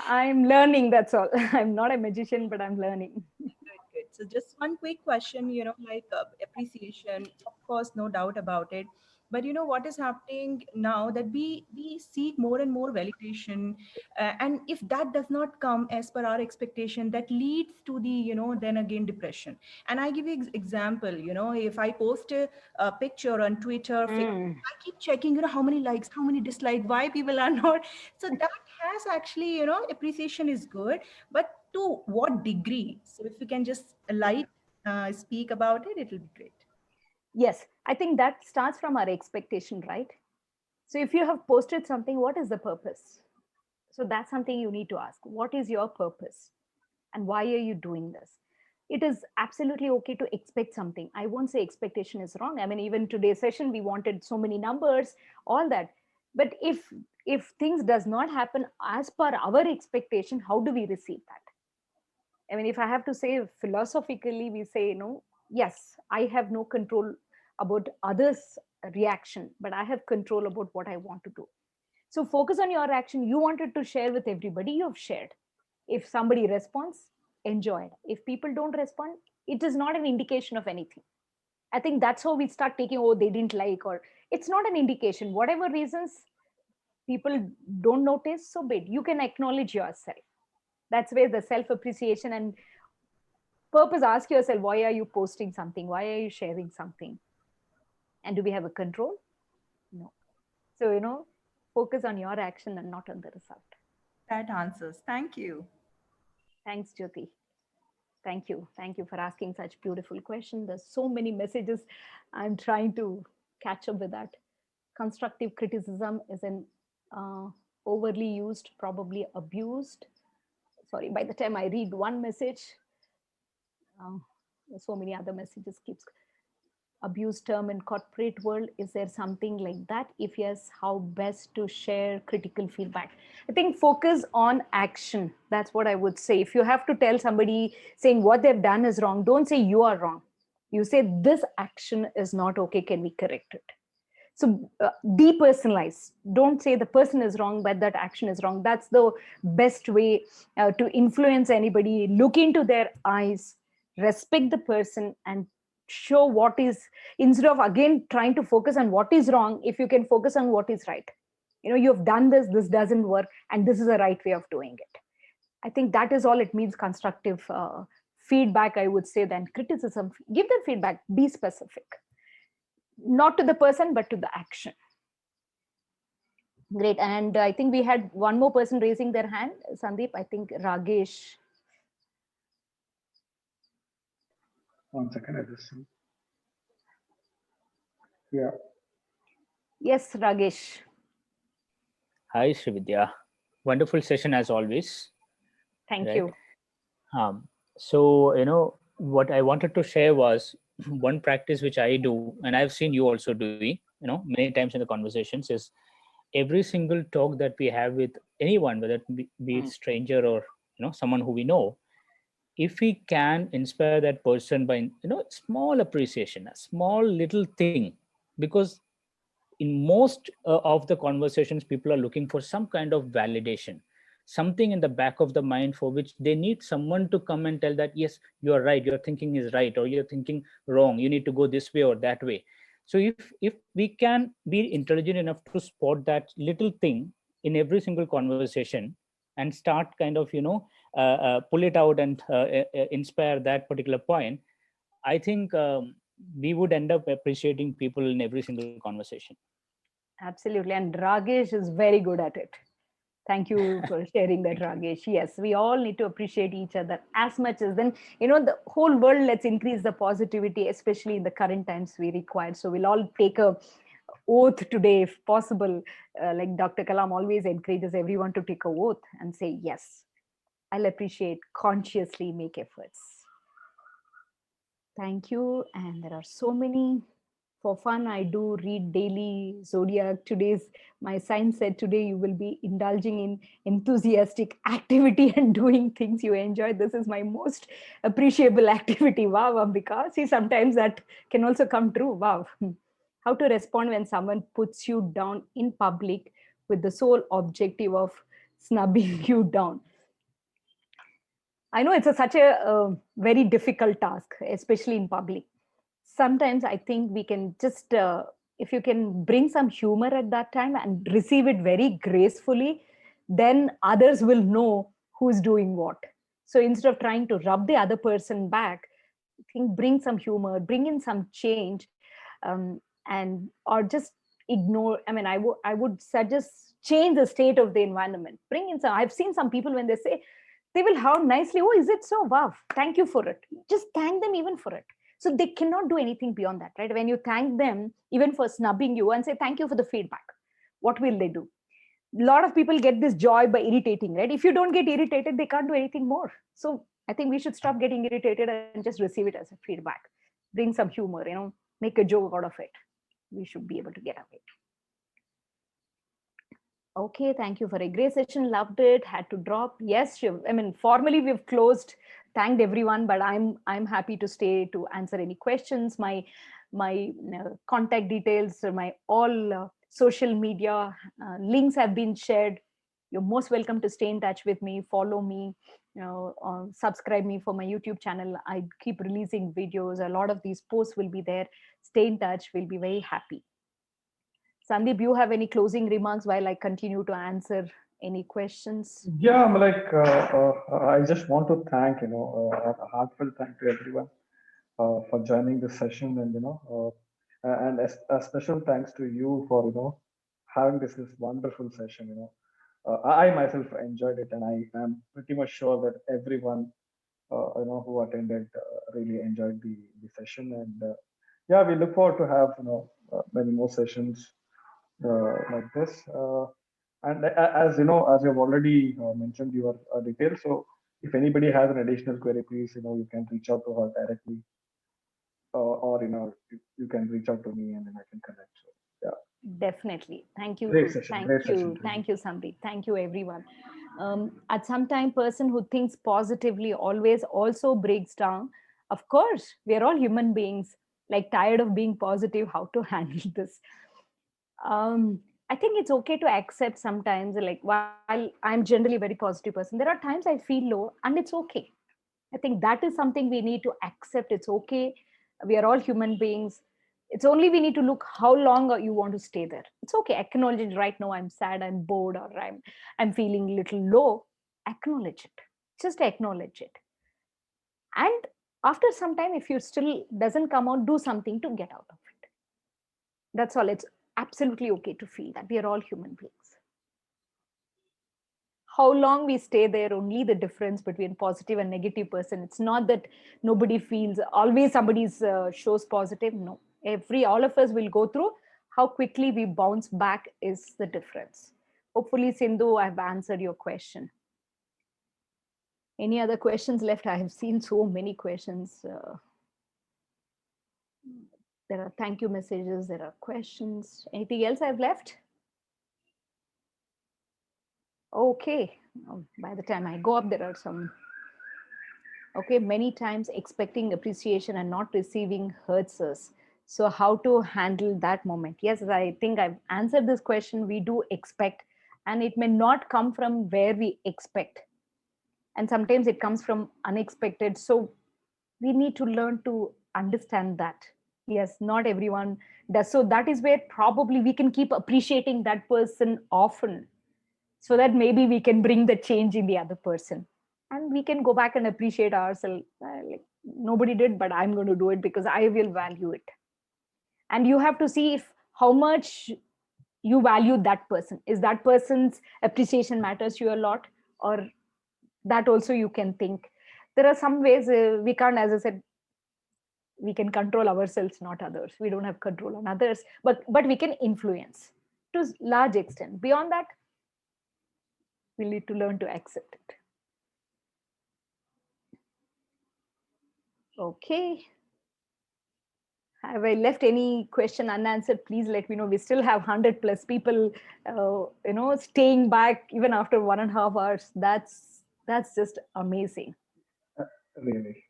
Speaker 11: I'm learning, that's all. I'm not a magician, but I'm learning.
Speaker 13: Good. So just one quick question, like appreciation, of course, no doubt about it. But what is happening now that we seek more and more validation, and if that does not come as per our expectation, that leads to the then again depression. And I give you example. If I post a picture on Twitter, Facebook, I keep checking, how many likes, how many dislikes, why people are not. So that has actually, appreciation is good, but to what degree? So if you can just speak about it, it will be great.
Speaker 11: Yes, I think that starts from our expectation, right? So if you have posted something, what is the purpose? So that's something you need to ask. What is your purpose? And why are you doing this? It is absolutely okay to expect something. I won't say expectation is wrong. I mean, even today's session, we wanted so many numbers, all that. But if things does not happen as per our expectation, how do we receive that? I mean, if I have to say philosophically, we say, yes, I have no control about others' reaction, but I have control about what I want to do. So focus on your action. You wanted to share with everybody, you have shared. If somebody responds, enjoy it. If people don't respond, it is not an indication of anything. I think that's how we start taking, oh, they didn't like, or it's not an indication. Whatever reasons people don't notice, so be it. You can acknowledge yourself. That's where the self appreciation and purpose, ask yourself, why are you posting something? Why are you sharing something? And do we have a control? No. So, focus on your action and not on the result.
Speaker 13: That answers. Thank you.
Speaker 11: Thanks, Jyoti. Thank you. Thank you for asking such beautiful questions. There's so many messages. I'm trying to catch up with that. Constructive criticism is an overly used, probably abused. Sorry, by the time I read one message, so many other messages keeps. abuse term in corporate world? Is there something like that? If yes, how best to share critical feedback? I think focus on action. That's what I would say. If you have to tell somebody saying what they've done is wrong, don't say you are wrong. You say this action is not okay. Can we correct it? So depersonalize. Don't say the person is wrong, but that action is wrong. That's the best way to influence anybody. Look into their eyes, respect the person, and show what is, instead of again trying to focus on what is wrong, if you can focus on what is right. You've done this, this doesn't work, and this is the right way of doing it. I think that is all it means. Constructive feedback, I would say, than criticism. Give them feedback, be specific, not to the person but to the action. Great. And I think we had one more person raising their hand. Sandeep, I think Ragesh.
Speaker 1: One second, I just see. Yeah.
Speaker 11: Yes, Ragesh.
Speaker 14: Hi, Srividya. Wonderful session as always.
Speaker 11: Thank
Speaker 14: Right.
Speaker 11: you.
Speaker 14: So, what I wanted to share was one practice which I do, and I've seen you also doing, many times in the conversations, is every single talk that we have with anyone, whether it be it stranger or, someone who we know, if we can inspire that person by, small appreciation, a small little thing, because in most of the conversations, people are looking for some kind of validation, something in the back of the mind for which they need someone to come and tell that, yes, you are right, your thinking is right, or you're thinking wrong, you need to go this way or that way. So if we can be intelligent enough to spot that little thing in every single conversation and start kind of, pull it out and inspire that particular point, I think we would end up appreciating people in every single conversation.
Speaker 11: Absolutely. And Ragesh is very good at it. Thank you for sharing that, Ragesh. Yes, we all need to appreciate each other as much as then, the whole world, let's increase the positivity, especially in the current times we require. So we'll all take a oath today, if possible. Like Dr. Kalam always encourages everyone to take a oath and say, yes, I'll appreciate, consciously make efforts. Thank you. And there are so many. For fun, I do read daily zodiac. Today's my sign said today you will be indulging in enthusiastic activity and doing things you enjoy. This is my most appreciable activity. Wow, Ambika. See, sometimes that can also come true. Wow. How to respond when someone puts you down in public with the sole objective of snubbing you down. I know it's such a very difficult task, especially in public. Sometimes I think we can just, if you can bring some humor at that time and receive it very gracefully, then others will know who's doing what. So instead of trying to rub the other person back, I think bring some humor, bring in some change, and or just ignore. I mean, I would suggest change the state of the environment. Bring in some. I've seen some people when they say, they will how nicely, oh, is it so? Wow, thank you for it. Just thank them even for it. So they cannot do anything beyond that, right? When you thank them, even for snubbing you and say, thank you for the feedback, what will they do? A lot of people get this joy by irritating, right? If you don't get irritated, they can't do anything more. So I think we should stop getting irritated and just receive it as a feedback. Bring some humor, make a joke out of it. We should be able to get away. Okay, thank you for a great session. Loved it. Had to drop. Yes, Shiv. I mean, formally we've closed. Thanked everyone, but I'm happy to stay to answer any questions. My contact details, or my all social media links have been shared. You're most welcome to stay in touch with me. Follow me. Subscribe me for my YouTube channel. I keep releasing videos. A lot of these posts will be there. Stay in touch. We'll be very happy. Sandeep, you have any closing remarks while I continue to answer any questions?
Speaker 1: Yeah, I'm like, I just want to thank, a heartfelt thank to everyone for joining this session, and and a special thanks to you for having this wonderful session. I myself enjoyed it, and I am pretty much sure that everyone who attended really enjoyed the session. And yeah, we look forward to have many more sessions like this. And as as you've already mentioned your details, so if anybody has an additional query, please you can reach out to her directly. or you can reach out to me and then I can connect. So yeah,
Speaker 11: Definitely. Thank you.
Speaker 1: great session,
Speaker 11: Thank
Speaker 1: great
Speaker 11: you.
Speaker 1: session.
Speaker 11: Thank you, Samrit. Thank you, everyone. At some time, person who thinks positively always also breaks down. Of course, we are all human beings, like tired of being positive. How to handle this? I think it's okay to accept sometimes, like while I'm generally a very positive person, there are times I feel low and it's okay. I think that is something we need to accept. It's okay. We are all human beings. It's only we need to look how long you want to stay there. It's okay. Acknowledge it right now. I'm sad, I'm bored, or I'm feeling a little low. Acknowledge it. Just acknowledge it. And after some time, if you still doesn't come out, do something to get out of it. That's all. It's absolutely okay to feel that. We are all human beings. How long we stay there, only the difference between positive and negative person. It's not that nobody feels always somebody's shows positive. No, all of us will go through. How quickly we bounce back is the difference. Hopefully, Sindhu, I've answered your question. Any other questions left? I have seen so many questions. There are thank you messages, there are questions. Anything else I've left? Okay. By the time I go up, there are some. Okay, many times expecting appreciation and not receiving hurts us. So, how to handle that moment? Yes, I think I've answered this question. We do expect, and it may not come from where we expect. And sometimes it comes from unexpected. So, we need to learn to understand that. Yes, not everyone does. So, that is where probably we can keep appreciating that person often so that maybe we can bring the change in the other person and we can go back and appreciate ourselves. Like nobody did, but I'm going to do it because I will value it. And you have to see if how much you value that person. Is that person's appreciation matters to you a lot, or that also you can think. There are some ways we can't, as I said, we can control ourselves, not others. We don't have control on others, but we can influence to a large extent. Beyond that, we need to learn to accept it. Okay. Have I left any question unanswered? Please let me know. We still have 100 plus people, staying back even after 1.5 hours. That's just amazing.
Speaker 1: Really.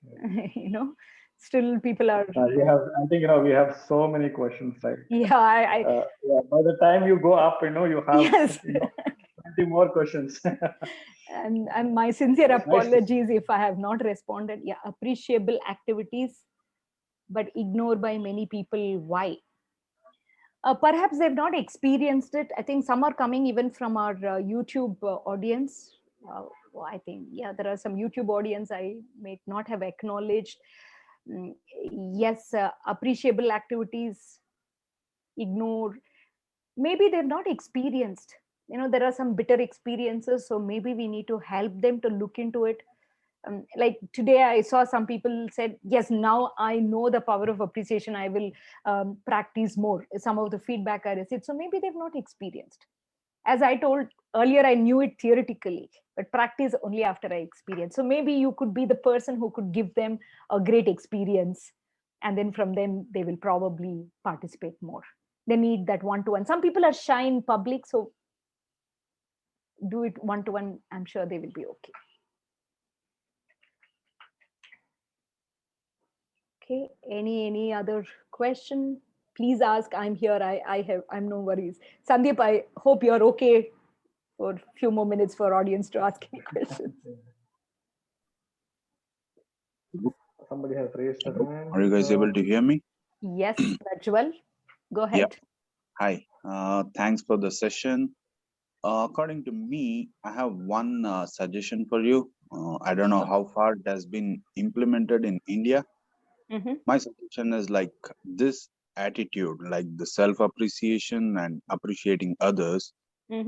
Speaker 11: Still people are.
Speaker 1: I think we have so many questions, right?
Speaker 11: Yeah,
Speaker 1: yeah. By the time you go up, you have
Speaker 11: yes.
Speaker 1: 20 more questions.
Speaker 11: and my sincere apologies if I have not responded. Yeah, appreciable activities, but ignored by many people. Why? Perhaps they've not experienced it. I think some are coming even from our YouTube audience. I think, yeah, there are some YouTube audience I may not have acknowledged. Yes, appreciable activities, ignore. Maybe they've not experienced. There are some bitter experiences, so maybe we need to help them to look into it. Like today I saw some people said, yes, now I know the power of appreciation, I will practice more. Some of the feedback I received, so maybe they've not experienced. As I told earlier, I knew it theoretically, but practice only after I experienced. So maybe you could be the person who could give them a great experience, and then from them they will probably participate more. They need that one-to-one. Some people are shy in public, so do it one-to-one. I'm sure they will be okay. Okay, any other question? Please ask. I'm here. I'm no worries. Sandeep, I hope you're okay for a few more minutes for audience to ask any questions.
Speaker 1: Somebody has raised their hand.
Speaker 15: Are you guys able to hear me?
Speaker 11: Yes, Rajwal, go ahead.
Speaker 15: Yeah. Hi. Thanks for the session. According to me, I have one suggestion for you. I don't know how far it has been implemented in India. My suggestion is like this attitude, like the self-appreciation and appreciating others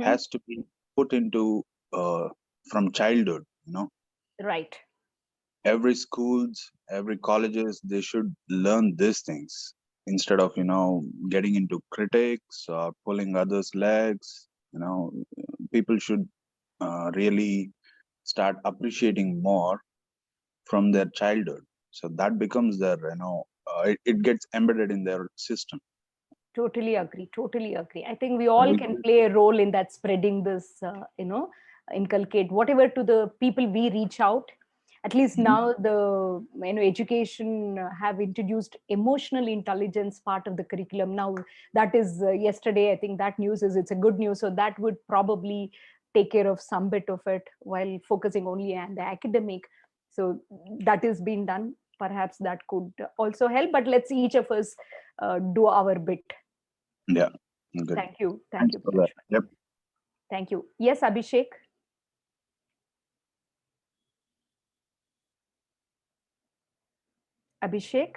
Speaker 15: has to be put into from childhood,
Speaker 11: Right.
Speaker 15: Every schools, every colleges, they should learn these things instead of, getting into critics or pulling others' legs. People should really start appreciating more from their childhood. So that becomes their, it gets embedded in their system.
Speaker 11: Totally agree. Totally agree. I think we all can play a role in that, spreading this, inculcate whatever to the people we reach out. At least now the education have introduced emotional intelligence part of the curriculum. Now that is yesterday. I think that news is, it's a good news. So that would probably take care of some bit of it while focusing only on the academic. So that is being done. Perhaps that could also help. But let's each of us do our bit.
Speaker 15: Yeah. Good.
Speaker 11: Thank you.
Speaker 15: Thanks
Speaker 11: Thank
Speaker 15: for
Speaker 11: you.
Speaker 15: that. Yep.
Speaker 11: Thank you. Yes, Abhishek. Abhishek.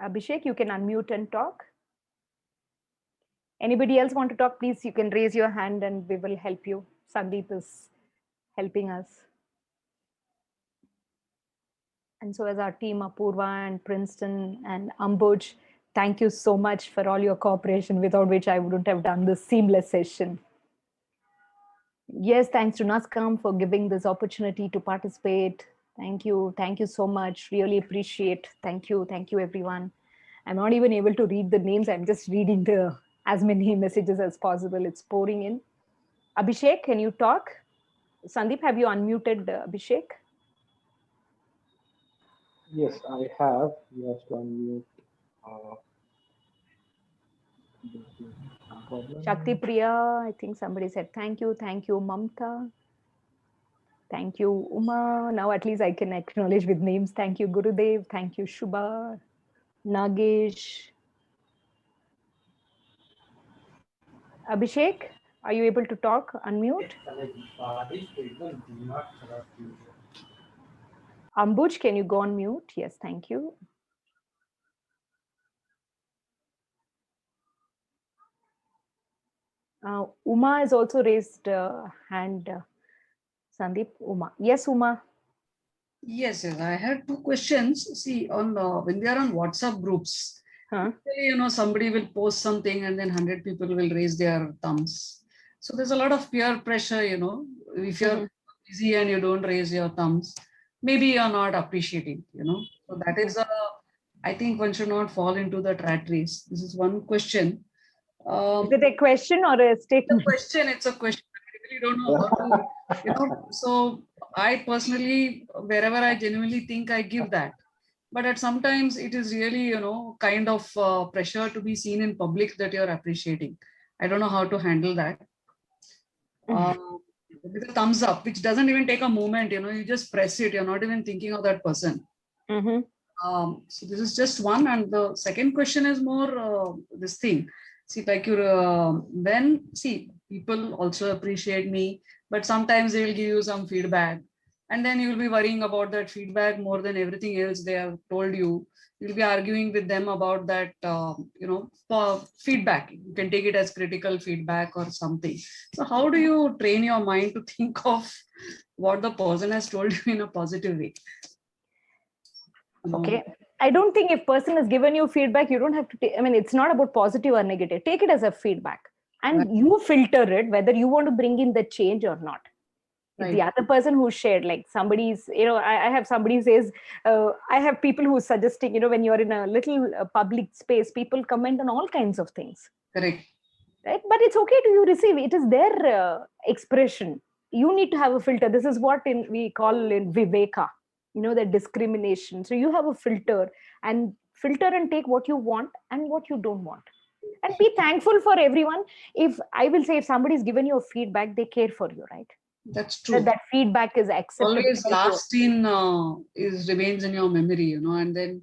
Speaker 11: Abhishek, you can unmute and talk. Anybody else want to talk? Please, you can raise your hand and we will help you. Sandeep is helping us. And so as our team, Apurva and Princeton and Ambuj, thank you so much for all your cooperation, without which I wouldn't have done this seamless session. Yes, thanks to NASSCOM for giving this opportunity to participate. Thank you. Thank you so much. Really appreciate. Thank you. Thank you, everyone. I'm not even able to read the names. I'm just reading as many messages as possible. It's pouring in. Abhishek, can you talk? Sandeep, have you unmuted Abhishek?
Speaker 1: Yes, I have. You have to unmute. No problem.
Speaker 11: Shakti Priya, I think somebody said thank you. Thank you, Mamta. Thank you, Uma. Now at least I can acknowledge with names. Thank you, Gurudev. Thank you, Shubha. Nagesh. Abhishek, are you able to talk? Unmute. Ambuj, can you go on mute? Yes, thank you. Uma has also raised hand. Sandeep, Uma. Yes, Uma.
Speaker 16: Yes, I had two questions. See, on when we are on WhatsApp groups, usually, somebody will post something and then 100 people will raise their thumbs. So there's a lot of peer pressure, if you're busy and you don't raise your thumbs, maybe you're not appreciating, So that is I think one should not fall into the rat race. This is one question.
Speaker 11: Is it a question or a statement?
Speaker 16: It's a question. I really don't know how to, so I personally, wherever I genuinely think, I give that. But at sometimes it is really, kind of pressure to be seen in public that you're appreciating. I don't know how to handle that. With a thumbs up, which doesn't even take a moment, you just press it. You're not even thinking of that person. So this is just one. And the second question is more this thing. See, like people also appreciate me, but sometimes they will give you some feedback. And then you will be worrying about that feedback more than everything else they have told you. You'll be arguing with them about that, feedback. You can take it as critical feedback or something. So how do you train your mind to think of what the person has told you in a positive way?
Speaker 11: Okay. I don't think if person has given you feedback, you don't have to take, it's not about positive or negative. Take it as a feedback and you filter it, whether you want to bring in the change or not. If the other person who shared, like somebody's, I have somebody says, I have people who are suggesting, when you're in a little public space, people comment on all kinds of things.
Speaker 16: Correct.
Speaker 11: Right? But it's okay to you receive. It is their expression. You need to have a filter. This is what we call in Viveka, the discrimination. So you have a filter and take what you want and what you don't want. And be thankful for everyone. If somebody's given you a feedback, they care for you, right?
Speaker 16: That's true.
Speaker 11: That feedback is accepted.
Speaker 16: Always last seen remains in your memory, and then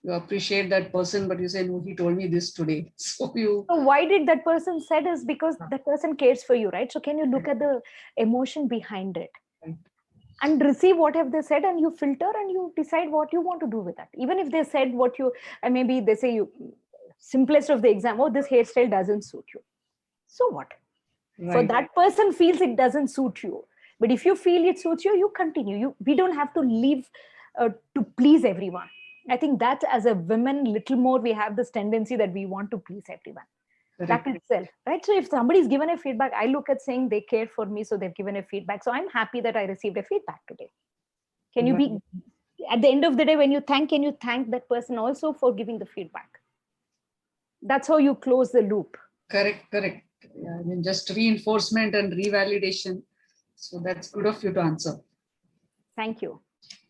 Speaker 16: you appreciate that person, but you say, no, he told me this today. So
Speaker 11: why did that person said is because that person cares for you, right? So can you look at the emotion behind it and receive what have they said, and you filter and you decide what you want to do with that. Even if they said what you, and maybe they say you, simplest of the exam, this hairstyle doesn't suit you. So what?
Speaker 16: Right.
Speaker 11: So that person feels it doesn't suit you. But if you feel it suits you, you continue. We don't have to live to please everyone. I think that as a women, little more, we have this tendency that we want to please everyone. That itself, right? So if somebody's given a feedback, I look at saying they care for me, so they've given a feedback. So I'm happy that I received a feedback today. Can you be, at the end of the day, when you thank, can you thank that person also for giving the feedback? That's how you close the loop.
Speaker 16: Correct. Yeah, I mean, just reinforcement and revalidation. So that's good of you to answer.
Speaker 11: Thank you.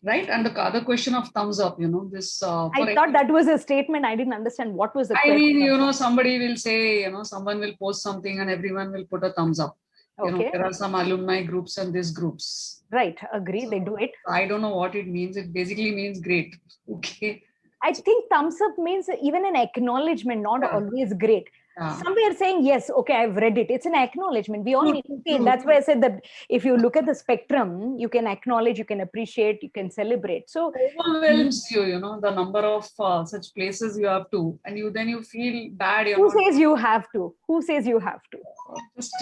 Speaker 16: Right. And the other question of thumbs up, this.
Speaker 11: I thought that was a statement. I didn't understand what was the question.
Speaker 16: I mean, somebody will say, someone will post something and everyone will put a thumbs up.
Speaker 11: Okay.
Speaker 16: There are some alumni groups and these groups.
Speaker 11: Right. Agree. They do it.
Speaker 16: I don't know what it means. It basically means great. Okay.
Speaker 11: I think thumbs up means even an acknowledgement, not always great. Somewhere saying, yes, okay, I've read it. It's an acknowledgement. We all need to see. That's why I said that if you look at the spectrum, you can acknowledge, you can appreciate, you can celebrate. So
Speaker 16: overwhelms you, the number of such places you have to, and then you feel bad.
Speaker 11: Who says you have to? Who says you have to?
Speaker 16: Just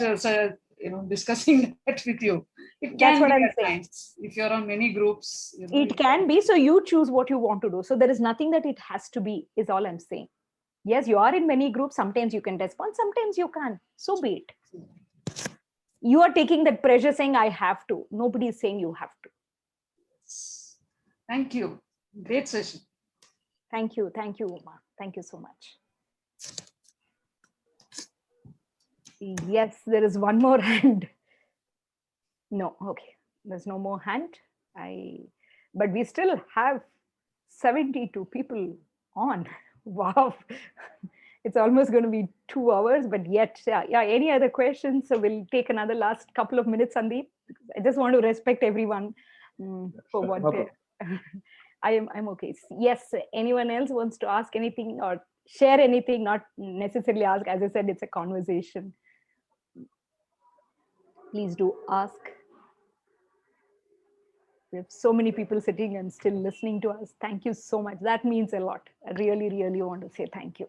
Speaker 16: discussing that with you. It can be at times. If you're on many groups,
Speaker 11: it can be. So you choose what you want to do. So there is nothing that it has to be, is all I'm saying. Yes, you are in many groups. Sometimes you can respond, sometimes you can't. So be it. You are taking that pressure saying, I have to. Nobody is saying you have to.
Speaker 16: Thank you. Great session.
Speaker 11: Thank you. Thank you, Uma. Thank you so much. Yes, there is one more hand. No, okay. There's no more hand. But we still have 72 people on. Wow. It's almost going to be 2 hours, but yet, yeah. Any other questions? So we'll take another last couple of minutes, Sandeep. I just want to respect everyone for what I'm okay. Yes, anyone else wants to ask anything or share anything, not necessarily ask. As I said, it's a conversation. Please do ask. We have so many people sitting and still listening to us. Thank you so much. That means a lot. I really, really want to say thank you.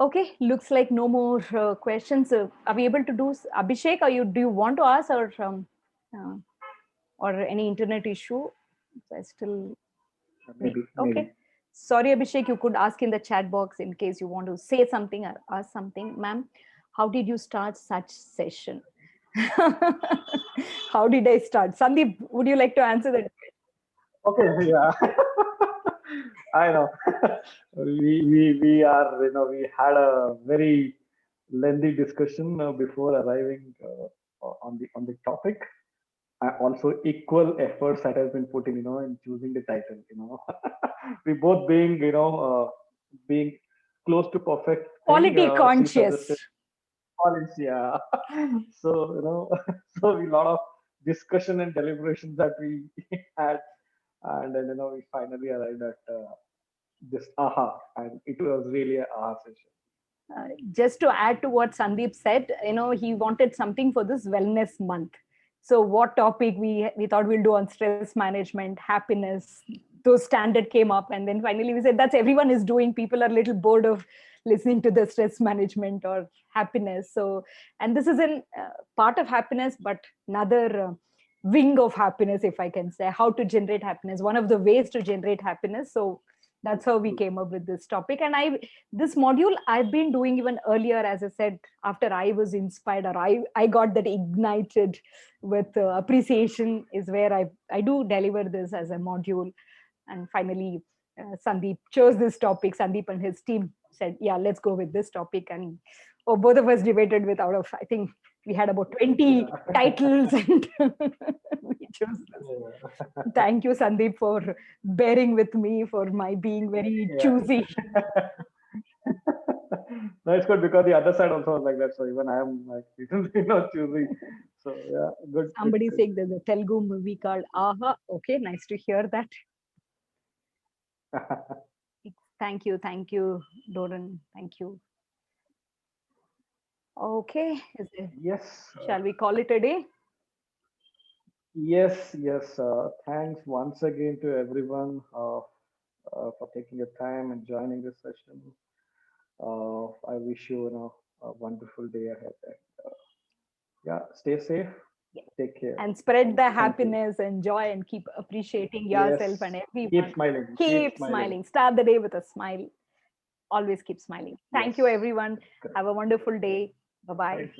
Speaker 11: Okay, looks like no more questions. Are we able to do Abhishek? Or do you want to ask or any internet issue? I still
Speaker 1: maybe.
Speaker 11: Okay. Sorry, Abhishek, you could ask in the chat box in case you want to say something or ask something. Ma'am, how did you start such session? How did I start? Sandeep, would you like to answer that?
Speaker 1: Okay, yeah. I know. we are, we had a very lengthy discussion before arriving on the topic. Also, equal efforts that has been put in choosing the title. We both being, being close to perfect.
Speaker 11: Quality conscious.
Speaker 1: Yeah. So so a lot of discussion and deliberations that we had, and then we finally arrived at this aha, and it was really an aha session.
Speaker 11: Just to add to what Sandeep said, he wanted something for this wellness month. So what topic we thought we'll do on stress management, happiness, those standard came up. And then finally we said, that's everyone is doing. People are a little bored of listening to the stress management or happiness. So, and this is a part of happiness, but another wing of happiness, if I can say, how to generate happiness, one of the ways to generate happiness. So that's how we came up with this topic. And this module I've been doing even earlier, as I said, after I was inspired or I got that ignited with appreciation is where I do deliver this as a module. And finally, Sandeep chose this topic. Sandeep and his team said, yeah, let's go with this topic. And both of us debated with I think we had about 20 titles and we chose this. Thank you, Sandeep, for bearing with me for my being very choosy.
Speaker 1: No, it's good because the other side also was like that. So even I am like, choosing. So yeah, good.
Speaker 11: Somebody saying there's a Telugu movie called Aha. Okay, nice to hear that. Thank you, Doran. Thank you. Okay.
Speaker 1: Yes.
Speaker 11: Shall we call it a day?
Speaker 1: Yes. Thanks once again to everyone for taking your time and joining this session. I wish you a wonderful day ahead. And, stay safe. Take care.
Speaker 11: And spread the happiness and joy and keep appreciating yourself and everyone.
Speaker 1: Keep smiling.
Speaker 11: Keep smiling. Start the day with a smile. always keep smiling. Thank you, everyone. Have a wonderful day. Bye bye.